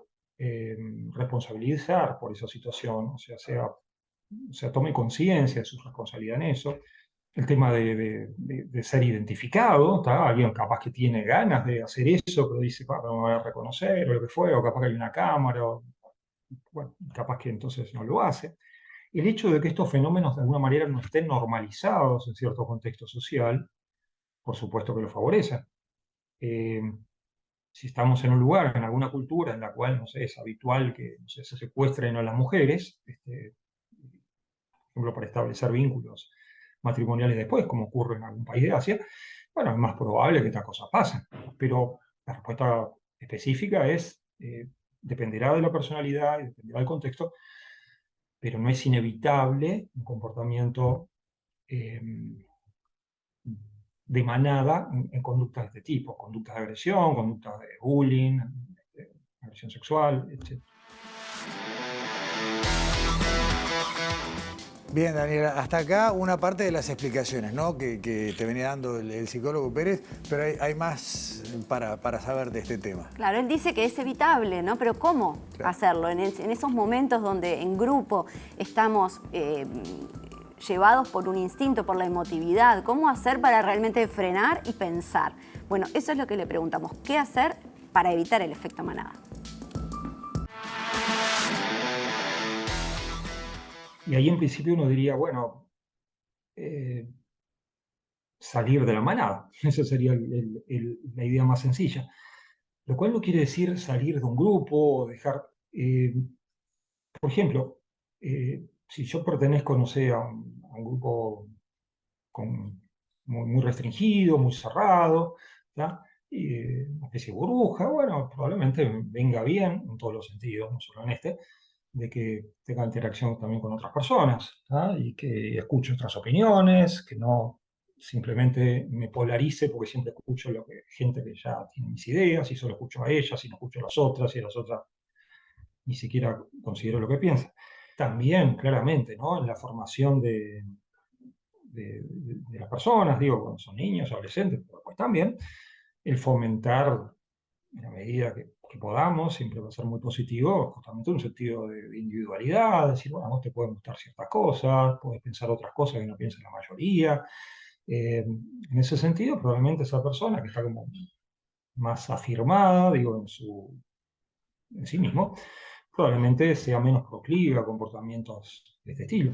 responsabilizar por esa situación, o sea, tome conciencia de su responsabilidad en eso. El tema de ser identificado, ¿tá? Alguien capaz que tiene ganas de hacer eso, pero dice, no me voy a reconocer, o lo que fue, o capaz que hay una cámara, bueno, capaz que entonces no lo hace. El hecho de que estos fenómenos de alguna manera no estén normalizados en cierto contexto social, por supuesto que lo favorece. Si estamos en un lugar, en alguna cultura en la cual, no sé, es habitual que no sé, se secuestren a las mujeres, por ejemplo, para establecer vínculos matrimoniales después, como ocurre en algún país de Asia, bueno, es más probable que estas cosas pasen. Pero la respuesta específica es, dependerá de la personalidad y dependerá del contexto, pero no es inevitable un comportamiento de manada en conductas de este tipo, conductas de agresión, conductas de bullying, agresión sexual, etc. Bien, Daniela, hasta acá una parte de las explicaciones, ¿no?, que te venía dando el psicólogo Pérez, pero hay más para saber de este tema. Claro, él dice que es evitable, ¿no? Pero ¿cómo hacerlo? En esos momentos donde en grupo estamos llevados por un instinto, por la emotividad, ¿cómo hacer para realmente frenar y pensar? Bueno, eso es lo que le preguntamos. ¿Qué hacer para evitar el efecto manada? Y ahí en principio uno diría, bueno, salir de la manada. Esa sería la idea más sencilla. Lo cual no quiere decir salir de un grupo o dejar... por ejemplo, si yo pertenezco, no sé, a un grupo muy restringido, muy cerrado, ¿tá? Una especie de burbuja, bueno, probablemente venga bien en todos los sentidos, no solo en este, de que tenga interacción también con otras personas, ¿tá? Y que escuche otras opiniones, que no simplemente me polarice porque siempre escucho gente que ya tiene mis ideas y solo escucho a ellas y no escucho a las otras y a las otras ni siquiera considero lo que piensan. También, claramente, ¿no?, en la formación de las personas, digo, cuando son niños, adolescentes, pues también el fomentar en la medida que podamos, siempre va a ser muy positivo, justamente un sentido de individualidad, decir, bueno, a vos te pueden gustar ciertas cosas, puedes pensar otras cosas que no piensa la mayoría. En ese sentido, probablemente esa persona que está como más afirmada, digo, en sí mismo, probablemente sea menos proclive a comportamientos de este estilo.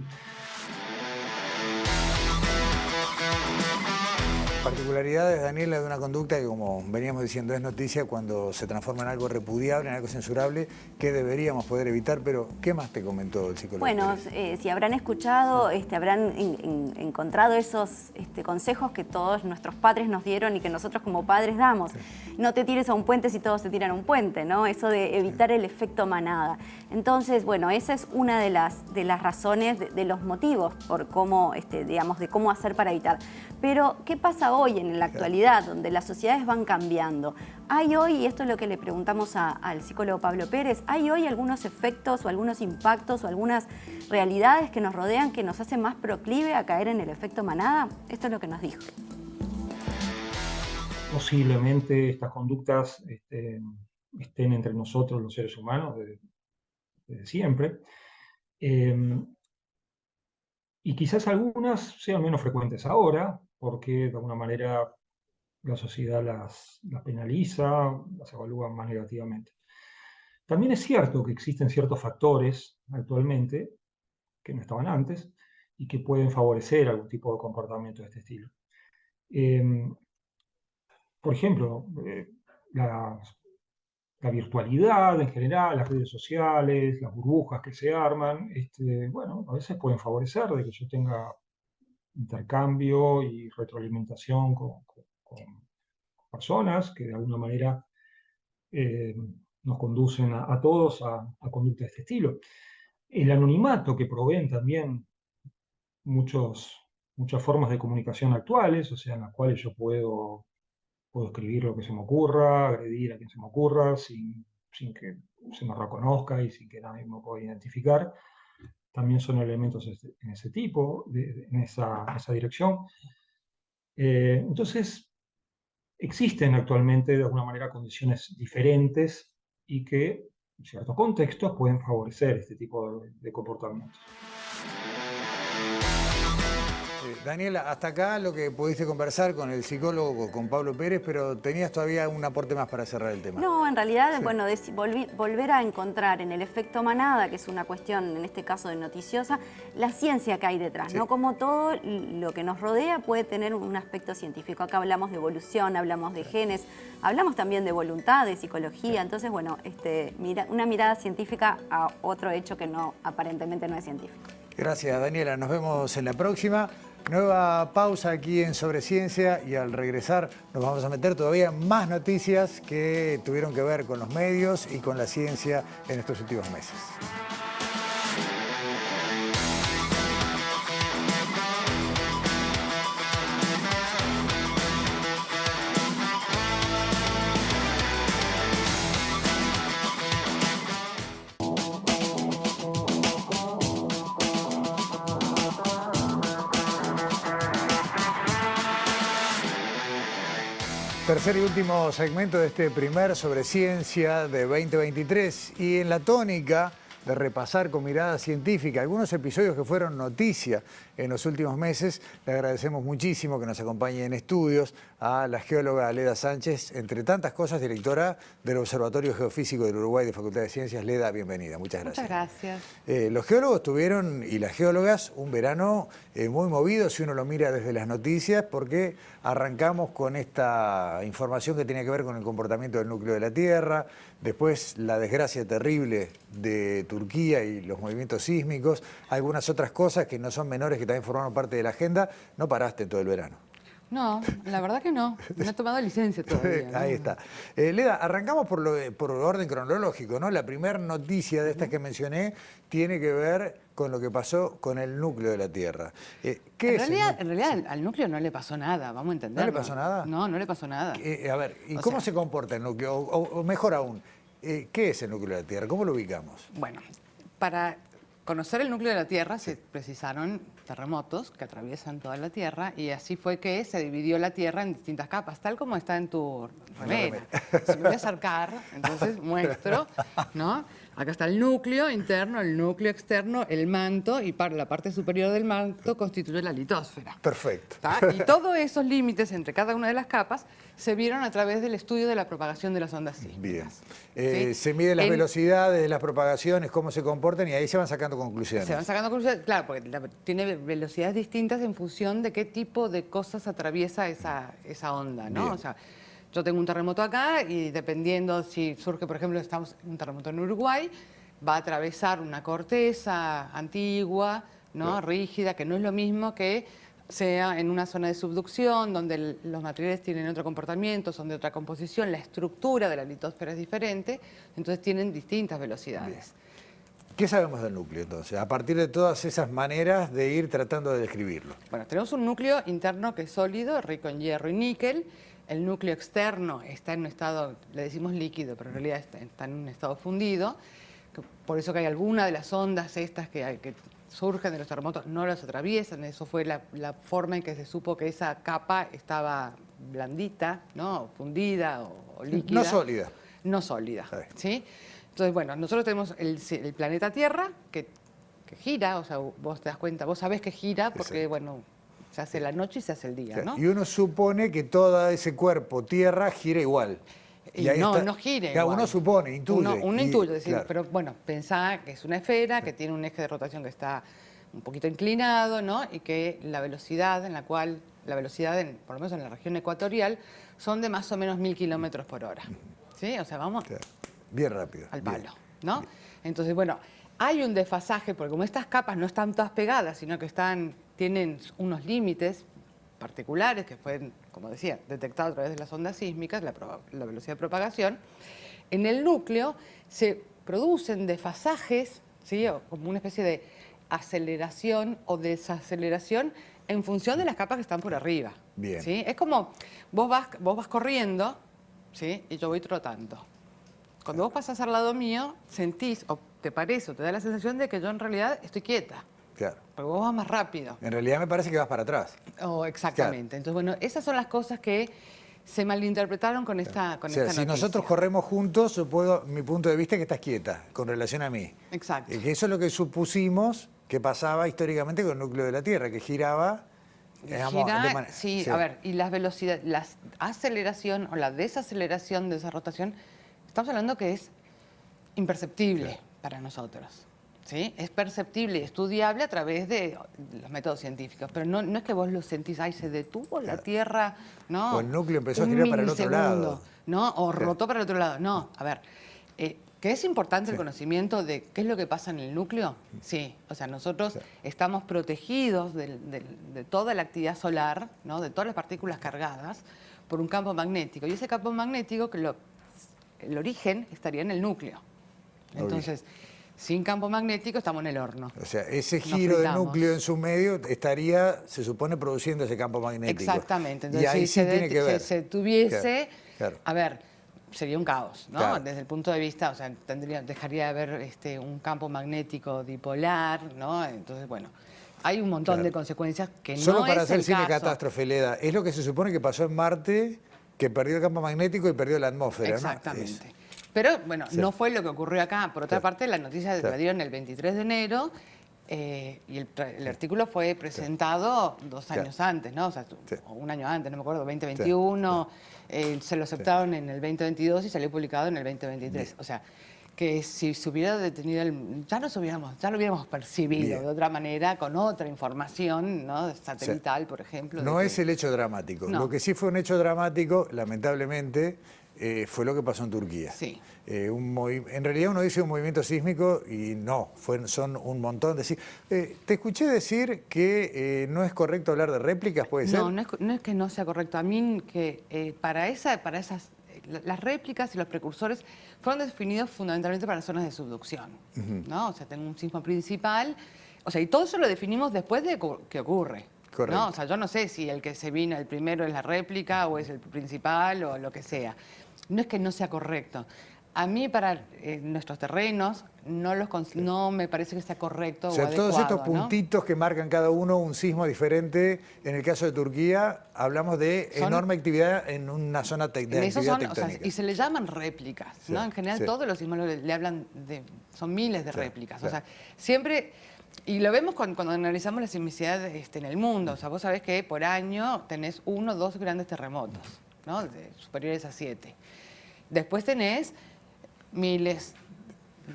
Particularidades, Daniela, de una conducta que, como veníamos diciendo, es noticia cuando se transforma en algo repudiable, en algo censurable, que deberíamos poder evitar, pero ¿qué más te comentó el psicólogo? Bueno, si habrán escuchado, habrán encontrado esos consejos que todos nuestros padres nos dieron y que nosotros como padres damos. Sí. No te tires a un puente si todos se tiran a un puente, ¿no? Eso de evitar el efecto manada. Entonces, bueno, esa es una de las razones, de los motivos por cómo, digamos, de cómo hacer para evitar. Pero, ¿qué pasa pasa hoy en la actualidad, donde las sociedades van cambiando. ¿Hay hoy, y esto es lo que le preguntamos al psicólogo Pablo Pérez, hay hoy algunos efectos o algunos impactos o algunas realidades que nos rodean que nos hacen más proclive a caer en el efecto manada? Esto es lo que nos dijo. Posiblemente estas conductas estén entre nosotros los seres humanos desde siempre. Y quizás algunas sean menos frecuentes ahora, porque de alguna manera la sociedad las penaliza, las evalúa más negativamente. También es cierto que existen ciertos factores actualmente, que no estaban antes, y que pueden favorecer algún tipo de comportamiento de este estilo. Por ejemplo, la virtualidad en general, las redes sociales, las burbujas que se arman, bueno, a veces pueden favorecer de que yo tenga intercambio y retroalimentación con personas que de alguna manera nos conducen a todos a conductas de este estilo. El anonimato que proveen también muchas formas de comunicación actuales, o sea, en las cuales yo puedo escribir lo que se me ocurra, agredir a quien se me ocurra, sin que se me reconozca y sin que nadie me pueda identificar. También son elementos en ese tipo, en esa dirección. Entonces, existen actualmente de alguna manera condiciones diferentes y que en ciertos contextos pueden favorecer este tipo de comportamientos. Daniela, hasta acá lo que pudiste conversar con el psicólogo, con Pablo Pérez, pero tenías todavía un aporte más para cerrar el tema. No, en realidad, bueno, volver a encontrar en el efecto manada, que es una cuestión, en este caso, de noticiosa, la ciencia que hay detrás, Sí. ¿no? Como todo lo que nos rodea puede tener un aspecto científico. Acá hablamos de evolución, hablamos de genes, hablamos también de voluntad, de psicología. Entonces, bueno, una mirada científica a otro hecho que aparentemente no es científico. Gracias, Daniela. Nos vemos en la próxima. Nueva pausa aquí en Sobre Ciencia y al regresar nos vamos a meter todavía en más noticias que tuvieron que ver con los medios y con la ciencia en estos últimos meses. Tercer y último segmento de este primer Sobre Ciencia de 2023 y en la tónica de repasar con mirada científica algunos episodios que fueron noticia en los últimos meses. Le agradecemos muchísimo que nos acompañe en estudios a la geóloga Leda Sánchez, entre tantas cosas, directora del Observatorio Geofísico del Uruguay de Facultad de Ciencias. Leda, bienvenida. Muchas gracias. Muchas gracias. Los geólogos tuvieron, y las geólogas, un verano muy movido, si uno lo mira desde las noticias, porque arrancamos con esta información que tiene que ver con el comportamiento del núcleo de la Tierra, después la desgracia terrible de Turquía y los movimientos sísmicos, algunas otras cosas que no son menores que también formaron parte de la agenda. No paraste todo el verano. No, la verdad que no. No he tomado licencia todavía, ¿no? Ahí está. Leda, arrancamos por orden cronológico, ¿no? La primera noticia de estas que mencioné tiene que ver con lo que pasó con el núcleo de la Tierra. En realidad al núcleo no le pasó nada, vamos a entenderlo. ¿No le pasó nada? No, no le pasó nada. A ver, ¿y cómo se comporta el núcleo? O mejor aún, ¿qué es el núcleo de la Tierra? ¿Cómo lo ubicamos? Bueno, para conocer el núcleo de la Tierra se precisaron terremotos que atraviesan toda la Tierra y así fue que se dividió la Tierra en distintas capas, tal como está en tu remera. Si me voy a acercar, entonces muestro, ¿no? Acá está el núcleo interno, el núcleo externo, el manto y la parte superior del manto constituye la litosfera. Perfecto. ¿Tá? Y todos esos límites entre cada una de las capas se vieron a través del estudio de la propagación de las ondas sísmicas. Bien. ¿Sí? Se miden las velocidades, las propagaciones, cómo se comportan y ahí se van sacando conclusiones. Se van sacando conclusiones, claro, porque tiene velocidades distintas en función de qué tipo de cosas atraviesa esa onda, ¿no? Bien. O sea, yo tengo un terremoto acá y dependiendo si surge, por ejemplo, estamos un terremoto en Uruguay, va a atravesar una corteza antigua, ¿no? Claro. Rígida, que no es lo mismo que sea en una zona de subducción, donde los materiales tienen otro comportamiento, son de otra composición, la estructura de la litosfera es diferente, entonces tienen distintas velocidades. ¿Qué sabemos del núcleo entonces? A partir de todas esas maneras de ir tratando de describirlo. Bueno, tenemos un núcleo interno que es sólido, rico en hierro y níquel. El núcleo externo está en un estado, le decimos líquido, pero en realidad está en un estado fundido. Por eso que hay alguna de las ondas estas que surgen de los terremotos, no las atraviesan. Eso fue la forma en que se supo que esa capa estaba blandita, ¿no? Fundida o líquida. No sólida. No sólida, Está bien. ¿sí? Entonces, bueno, nosotros tenemos el planeta Tierra que gira, o sea, vos te das cuenta, vos sabés que gira porque, Sí. bueno, se hace la noche y se hace el día, ¿no? Y uno supone que todo ese cuerpo tierra gira igual. Y ahí no, está. no gira Claro, igual. uno supone, intuye. Uno Y- intuye, decir, claro. pero bueno, pensá que es una esfera, que tiene un eje de rotación que está un poquito inclinado, ¿no? Y que la velocidad en la cual, por lo menos en la región ecuatorial, son de más o menos 1000 kilómetros por hora. ¿Sí? O sea, vamos Claro. Bien rápido. al bien. palo, ¿no? Entonces, bueno, hay un desfasaje, porque como estas capas no están todas pegadas, sino que tienen unos límites particulares que fueron, como decía, detectados a través de las ondas sísmicas, la velocidad de propagación, en el núcleo se producen desfasajes, ¿sí? O como una especie de aceleración o desaceleración en función de las capas que están por arriba. Bien. ¿Sí? Es como vos vas corriendo, ¿sí? Y yo voy trotando. Cuando vos pasás al lado mío, sentís, o te parece, o te da la sensación de que yo en realidad estoy quieta, Claro. porque vos vas más rápido. En realidad me parece que vas para atrás. Oh, exactamente. Entonces, bueno, esas son las cosas que se malinterpretaron con esta O sea, esta si noticia. nosotros corremos juntos, yo puedo, mi punto de vista es que estás quieta con relación a mí. Exacto. Que eso es lo que supusimos que pasaba históricamente con el núcleo de la Tierra, que giraba. digamos, Gira, de manera- sí, a ver, y las velocidades, la aceleración o la desaceleración de esa rotación, estamos hablando que es imperceptible para nosotros. ¿Sí? Es perceptible y estudiable a través de los métodos científicos, pero no es que vos lo sentís, ay, se detuvo la Tierra, ¿no? O el núcleo empezó a un girar para el otro milisegundo, lado. ¿no? O Claro. rotó para el otro lado. No, a ver, que es importante el conocimiento de qué es lo que pasa en el núcleo, sí. O sea, nosotros estamos protegidos de toda la actividad solar, ¿no? De todas las partículas cargadas por un campo magnético. Y ese campo magnético, el origen estaría en el núcleo. Entonces, sin campo magnético estamos en el horno. O sea, ese Nos giro del fritamos. núcleo en su medio estaría, se supone, produciendo ese campo magnético. Exactamente. Y Entonces, ahí si sí tiene que ver. se tuviese, Claro. a ver, sería un caos, ¿no? Claro. Desde el punto de vista, o sea, dejaría de haber un campo magnético dipolar, ¿no? Entonces, bueno, hay un montón Claro. de consecuencias que Solo no para es hacer el cine caso. catástrofe, Leda, es lo que se supone que pasó en Marte, que perdió el campo magnético y perdió la atmósfera, ¿no? Exactamente. Pero, bueno, Sí. no fue lo que ocurrió acá. Por otra Claro. parte, la noticia Claro. la dieron el 23 de enero y el artículo fue presentado 2 Claro. años antes, ¿no? O sea, Sí. o un año antes, no me acuerdo, 2021. Se lo aceptaron en el 2022 y salió publicado en el 2023. O sea, que si se hubiera detenido, ya lo hubiéramos percibido Bien. de otra manera, con otra información, ¿no? Satelital, por ejemplo. de No que- es el hecho dramático. No. Lo que sí fue un hecho dramático, lamentablemente, fue lo que pasó en Turquía. Sí. En realidad uno dice un movimiento sísmico y no, son un montón de sísmicos. Te escuché decir que no es correcto hablar de réplicas, ¿puede ser? No es que no sea correcto. A mí que para esas las réplicas y los precursores fueron definidos fundamentalmente para las zonas de subducción, ¿no? O sea, tengo un sismo principal, o sea, y todo eso lo definimos después de que ocurre. Correcto. ¿No? O sea, yo no sé si el que se vino el primero es la réplica o es el principal o lo que sea. No es que no sea correcto. A mí para nuestros terrenos no me parece que sea correcto O sea, o adecuado. todos estos ¿no? puntitos que marcan cada uno un sismo diferente, en el caso de Turquía, hablamos de Son- enorme actividad en una zona de Esos actividad son, o sea, tectónica. y se le llaman réplicas, Sí, ¿no? En general sí. todos los sismólogos le hablan son miles de Claro, réplicas. claro. O sea, siempre, y lo vemos cuando analizamos la sismicidad en el mundo. O sea, vos sabés que por año tenés 1 o 2 grandes terremotos, ¿no? Superiores a 7. Después tenés miles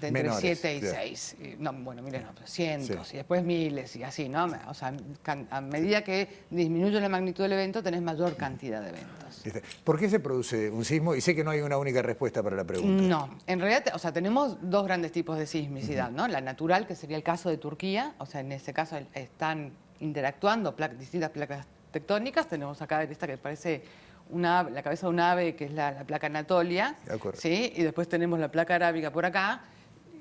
de entre Menores, 7 y claro. 6. No, bueno, miles no, pero cientos, Sí. y después miles, y así, ¿no? O sea, a medida que disminuye la magnitud del evento, tenés mayor cantidad de eventos. ¿Viste? ¿Por qué se produce un sismo? Y sé que no hay una única respuesta para la pregunta. No, en realidad, o sea, tenemos 2 grandes tipos de sismicidad, ¿no? La natural, que sería el caso de Turquía, o sea, en ese caso están interactuando distintas placas tectónicas. Tenemos acá esta que parece la cabeza de un ave, que es la placa Anatolia, De acuerdo. ¿sí? Y después tenemos la placa arábiga por acá,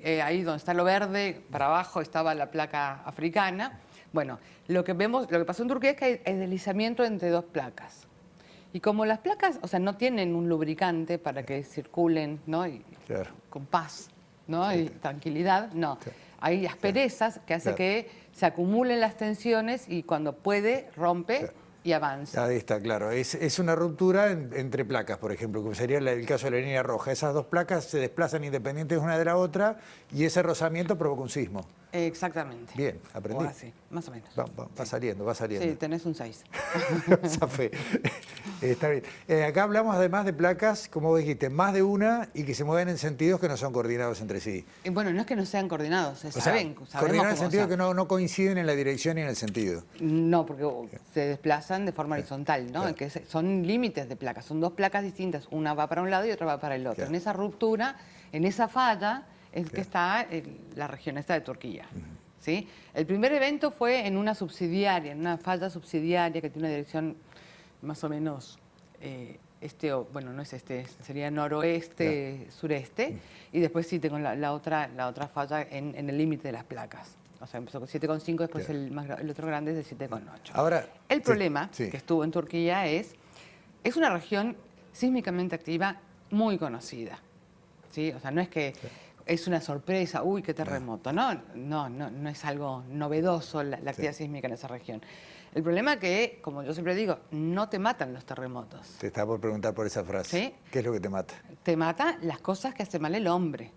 ahí donde está lo verde, para abajo estaba la placa africana. Bueno, lo que pasó en Turquía es que hay deslizamiento entre dos placas. Y como las placas, o sea, no tienen un lubricante para que circulen, ¿no? Y, Claro. con paz, ¿no? Y tranquilidad, no. Hay asperezas que hace que se acumulen las tensiones y cuando puede rompe y avanza. Ahí está, claro. Es una ruptura entre placas, por ejemplo, como sería el caso de la línea roja. Esas dos placas se desplazan independientes una de la otra y ese rozamiento provoca un sismo. Exactamente. Bien, aprendí. O así, más o menos. Va saliendo, va saliendo. Sí, tenés un 6. Zafé. Está bien. Acá hablamos además de placas, como vos dijiste, más de una y que se mueven en sentidos que no son coordinados entre sí. Bueno, no es que no sean coordinados, O sea, sabemos coordinados en el sentido cómo, que no coinciden en la dirección y en el sentido. No, porque se desplazan de forma horizontal, ¿no? Claro. Que son límites de placas, son dos placas distintas, una va para un lado y otra va para el otro. Claro. En esa ruptura, en esa falla, es que está la región esta de Turquía. ¿Sí? El primer evento fue en una subsidiaria, en una falla subsidiaria que tiene una dirección más o menos bueno, no es sería noroeste, sureste, y después sí tengo la otra falla en el límite de las placas. O sea, empezó con 7,5, después el otro grande es de 7,8. Ahora, el problema sí. que estuvo en Turquía es una región sísmicamente activa muy conocida. ¿Sí? O sea, no es que es una sorpresa, uy, qué terremoto. No es algo novedoso la actividad sísmica en esa región. El problema es que, como yo siempre digo, no te matan los terremotos. Te estaba por preguntar por esa frase. ¿Sí? ¿Qué es lo que te mata? Te mata las cosas que hace mal el hombre,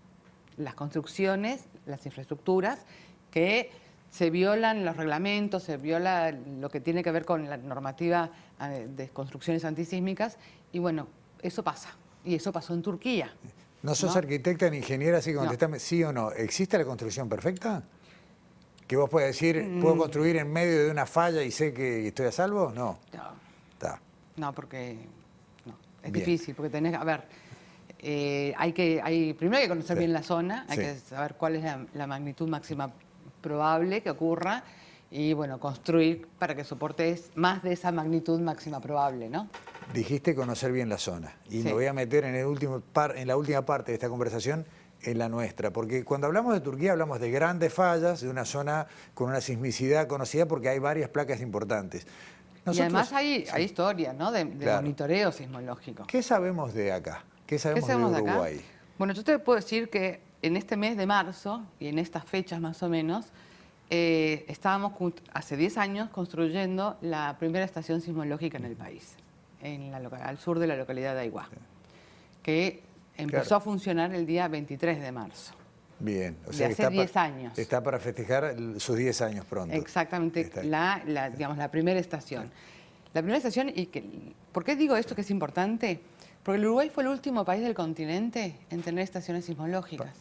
las construcciones, las infraestructuras, que se violan los reglamentos, se viola lo que tiene que ver con la normativa de construcciones antisísmicas, y bueno, eso pasa. Y eso pasó en Turquía. ¿No sos arquitecta ni ingeniera, así que contestame sí o no? ¿Existe la construcción perfecta? ¿Que vos puedas decir, puedo construir en medio de una falla y sé que estoy a salvo? No. No, porque es Bien. difícil, porque tenés, a ver, primero hay que conocer bien la zona, hay que saber cuál es la magnitud máxima probable que ocurra y, bueno, construir para que soportes más de esa magnitud máxima probable, ¿no? Dijiste conocer bien la zona y Sí. me voy a meter en la última parte de esta conversación, en la nuestra, porque cuando hablamos de Turquía hablamos de grandes fallas, de una zona con una sismicidad conocida porque hay varias placas importantes. Y además hay historia, ¿no? De monitoreo sismológico. ¿Qué sabemos de acá? ¿Qué sabemos de Uruguay? Acá? Bueno, yo te puedo decir que en este mes de marzo y en estas fechas más o menos, estábamos hace 10 años construyendo la primera estación sismológica en el país, al sur de la localidad de Aiguá, que empezó a funcionar el día 23 de marzo. Bien, o de sea, hace 10 años. Está para festejar sus 10 años pronto. Exactamente, digamos, la primera estación. La primera estación, ¿por qué digo esto que es importante? Porque el Uruguay fue el último país del continente en tener estaciones sismológicas.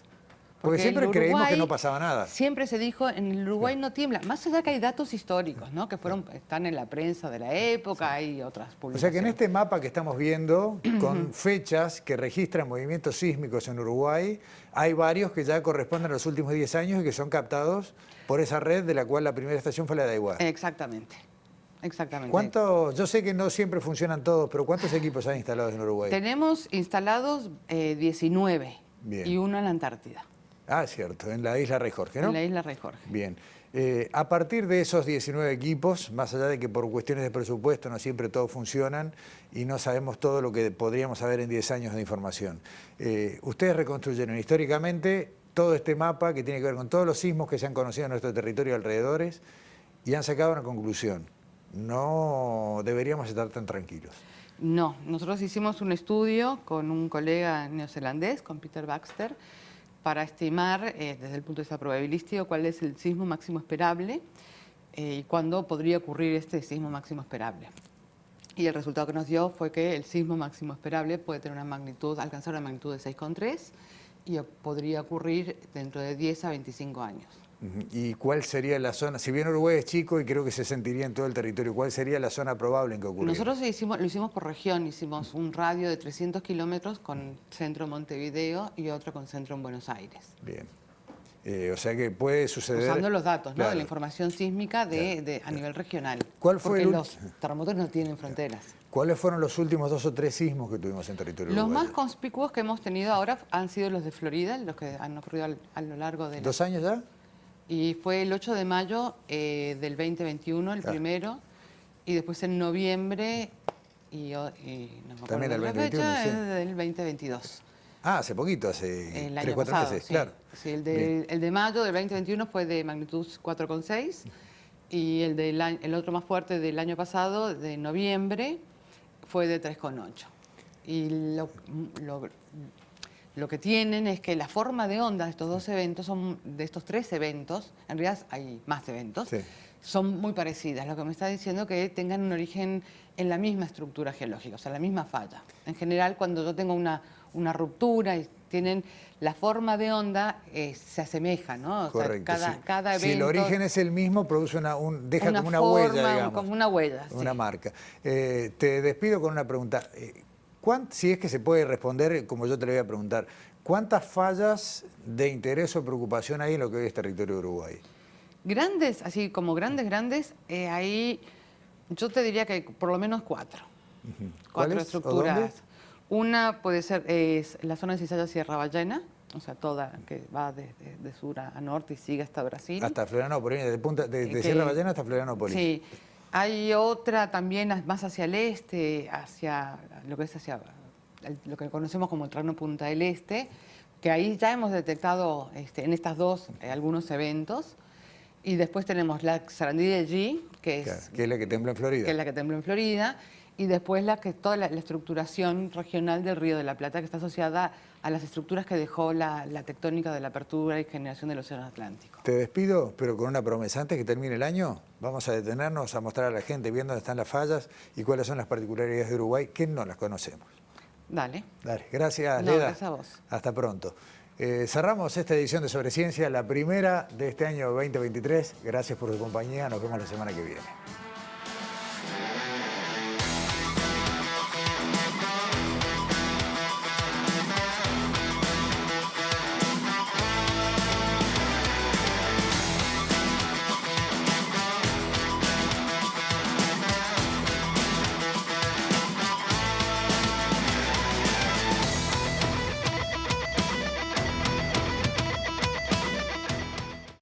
Porque siempre creímos que no pasaba nada. Siempre se dijo, en el Uruguay no tiembla. Más allá que hay datos históricos, ¿no? Que están en la prensa de la época, hay otras publicaciones. O sea que en este mapa que estamos viendo, con fechas que registran movimientos sísmicos en Uruguay, hay varios que ya corresponden a los últimos 10 años y que son captados por esa red de la cual la primera estación fue la de Aiguá. Exactamente. Exactamente. Yo sé que no siempre funcionan todos, pero ¿cuántos equipos hay instalados en Uruguay? Tenemos instalados 19 y uno en la Antártida. Ah, cierto, en la isla Rey Jorge, ¿no? En la isla Rey Jorge. Bien. A partir de esos 19 equipos, más allá de que por cuestiones de presupuesto no siempre todos funcionan y no sabemos todo lo que podríamos saber en 10 años de información, ustedes reconstruyeron históricamente todo este mapa que tiene que ver con todos los sismos que se han conocido en nuestro territorio alrededores y han sacado una conclusión. No deberíamos estar tan tranquilos. No, nosotros hicimos un estudio con un colega neozelandés, con Peter Baxter, para estimar desde el punto de vista probabilístico cuál es el sismo máximo esperable y cuándo podría ocurrir este sismo máximo esperable. Y el resultado que nos dio fue que el sismo máximo esperable puede tener alcanzar una magnitud de 6,3 y podría ocurrir dentro de 10 a 25 años. ¿Y cuál sería la zona? Si bien Uruguay es chico y creo que se sentiría en todo el territorio, ¿cuál sería la zona probable en que ocurriera? Nosotros lo hicimos por región, hicimos un radio de 300 kilómetros con centro en Montevideo y otro con centro en Buenos Aires. Bien. O sea que puede suceder... Usando los datos, claro, ¿no? De la información sísmica a nivel regional. ¿Cuál fue Porque los terremotos no tienen fronteras. ¿Cuáles fueron los últimos 2 o 3 sismos que tuvimos en territorio Los uruguayo? más conspicuos que hemos tenido ahora han sido los de Florida, los que han ocurrido a lo largo de... 2 años ya? Y fue el 8 de mayo del 2021, el primero, y después en noviembre, y no me acuerdo También del la 2021, fecha, sí. es del 2022. Ah, hace poquito, hace El 3 año 4 pasado, meses, sí. claro. Sí, el Bien. de mayo del 2021 fue de magnitud 4,6 y el otro más fuerte del año pasado, de noviembre, fue de 3,8. Y lo que tienen es que la forma de onda de estos 2 eventos, de estos 3 eventos, en realidad hay más eventos, Sí. son muy parecidas. Lo que me está diciendo que tengan un origen en la misma estructura geológica, o sea, la misma falla. En general, cuando yo tengo una ruptura y tienen la forma de onda, se asemeja, ¿no? O Correcto. sea, Sí. cada evento... Si el origen es el mismo, produce deja como una forma, huella, digamos. como una huella, sí. Una marca. Te despido con una pregunta. Si es que se puede responder, como yo te le voy a preguntar, ¿cuántas fallas de interés o preocupación hay en lo que hoy es territorio de Uruguay? Grandes, así como grandes, ahí yo te diría que por lo menos 4. 4 ¿Cuáles? ¿O estructuras. dónde? Una puede ser es la zona de Cizalla Sierra Ballena, o sea, toda que va de sur a norte y sigue hasta Brasil. Hasta Florianópolis, de Que- Sierra Ballena hasta Florianópolis. Sí. Hay otra también más hacia el este, hacia lo que es lo que conocemos como el Tramo Punta del Este, que ahí ya hemos detectado en estas 2 algunos eventos. Y después tenemos la Sarandí de G, que Claro, es que es la que tembla en Florida. que es la que tembló en Florida, y después toda la estructuración regional del Río de la Plata, que está asociada a las estructuras que dejó la tectónica de la apertura y generación del Océano Atlántico. Te despido, pero con una promesa. Antes que termine el año, vamos a detenernos a mostrar a la gente bien dónde están las fallas y cuáles son las particularidades de Uruguay que no las conocemos. Dale. Dale, gracias, No, Leda. gracias a vos. Hasta pronto. Cerramos esta edición de Sobre Ciencia, la primera de este año 2023. Gracias por su compañía. Nos vemos la semana que viene.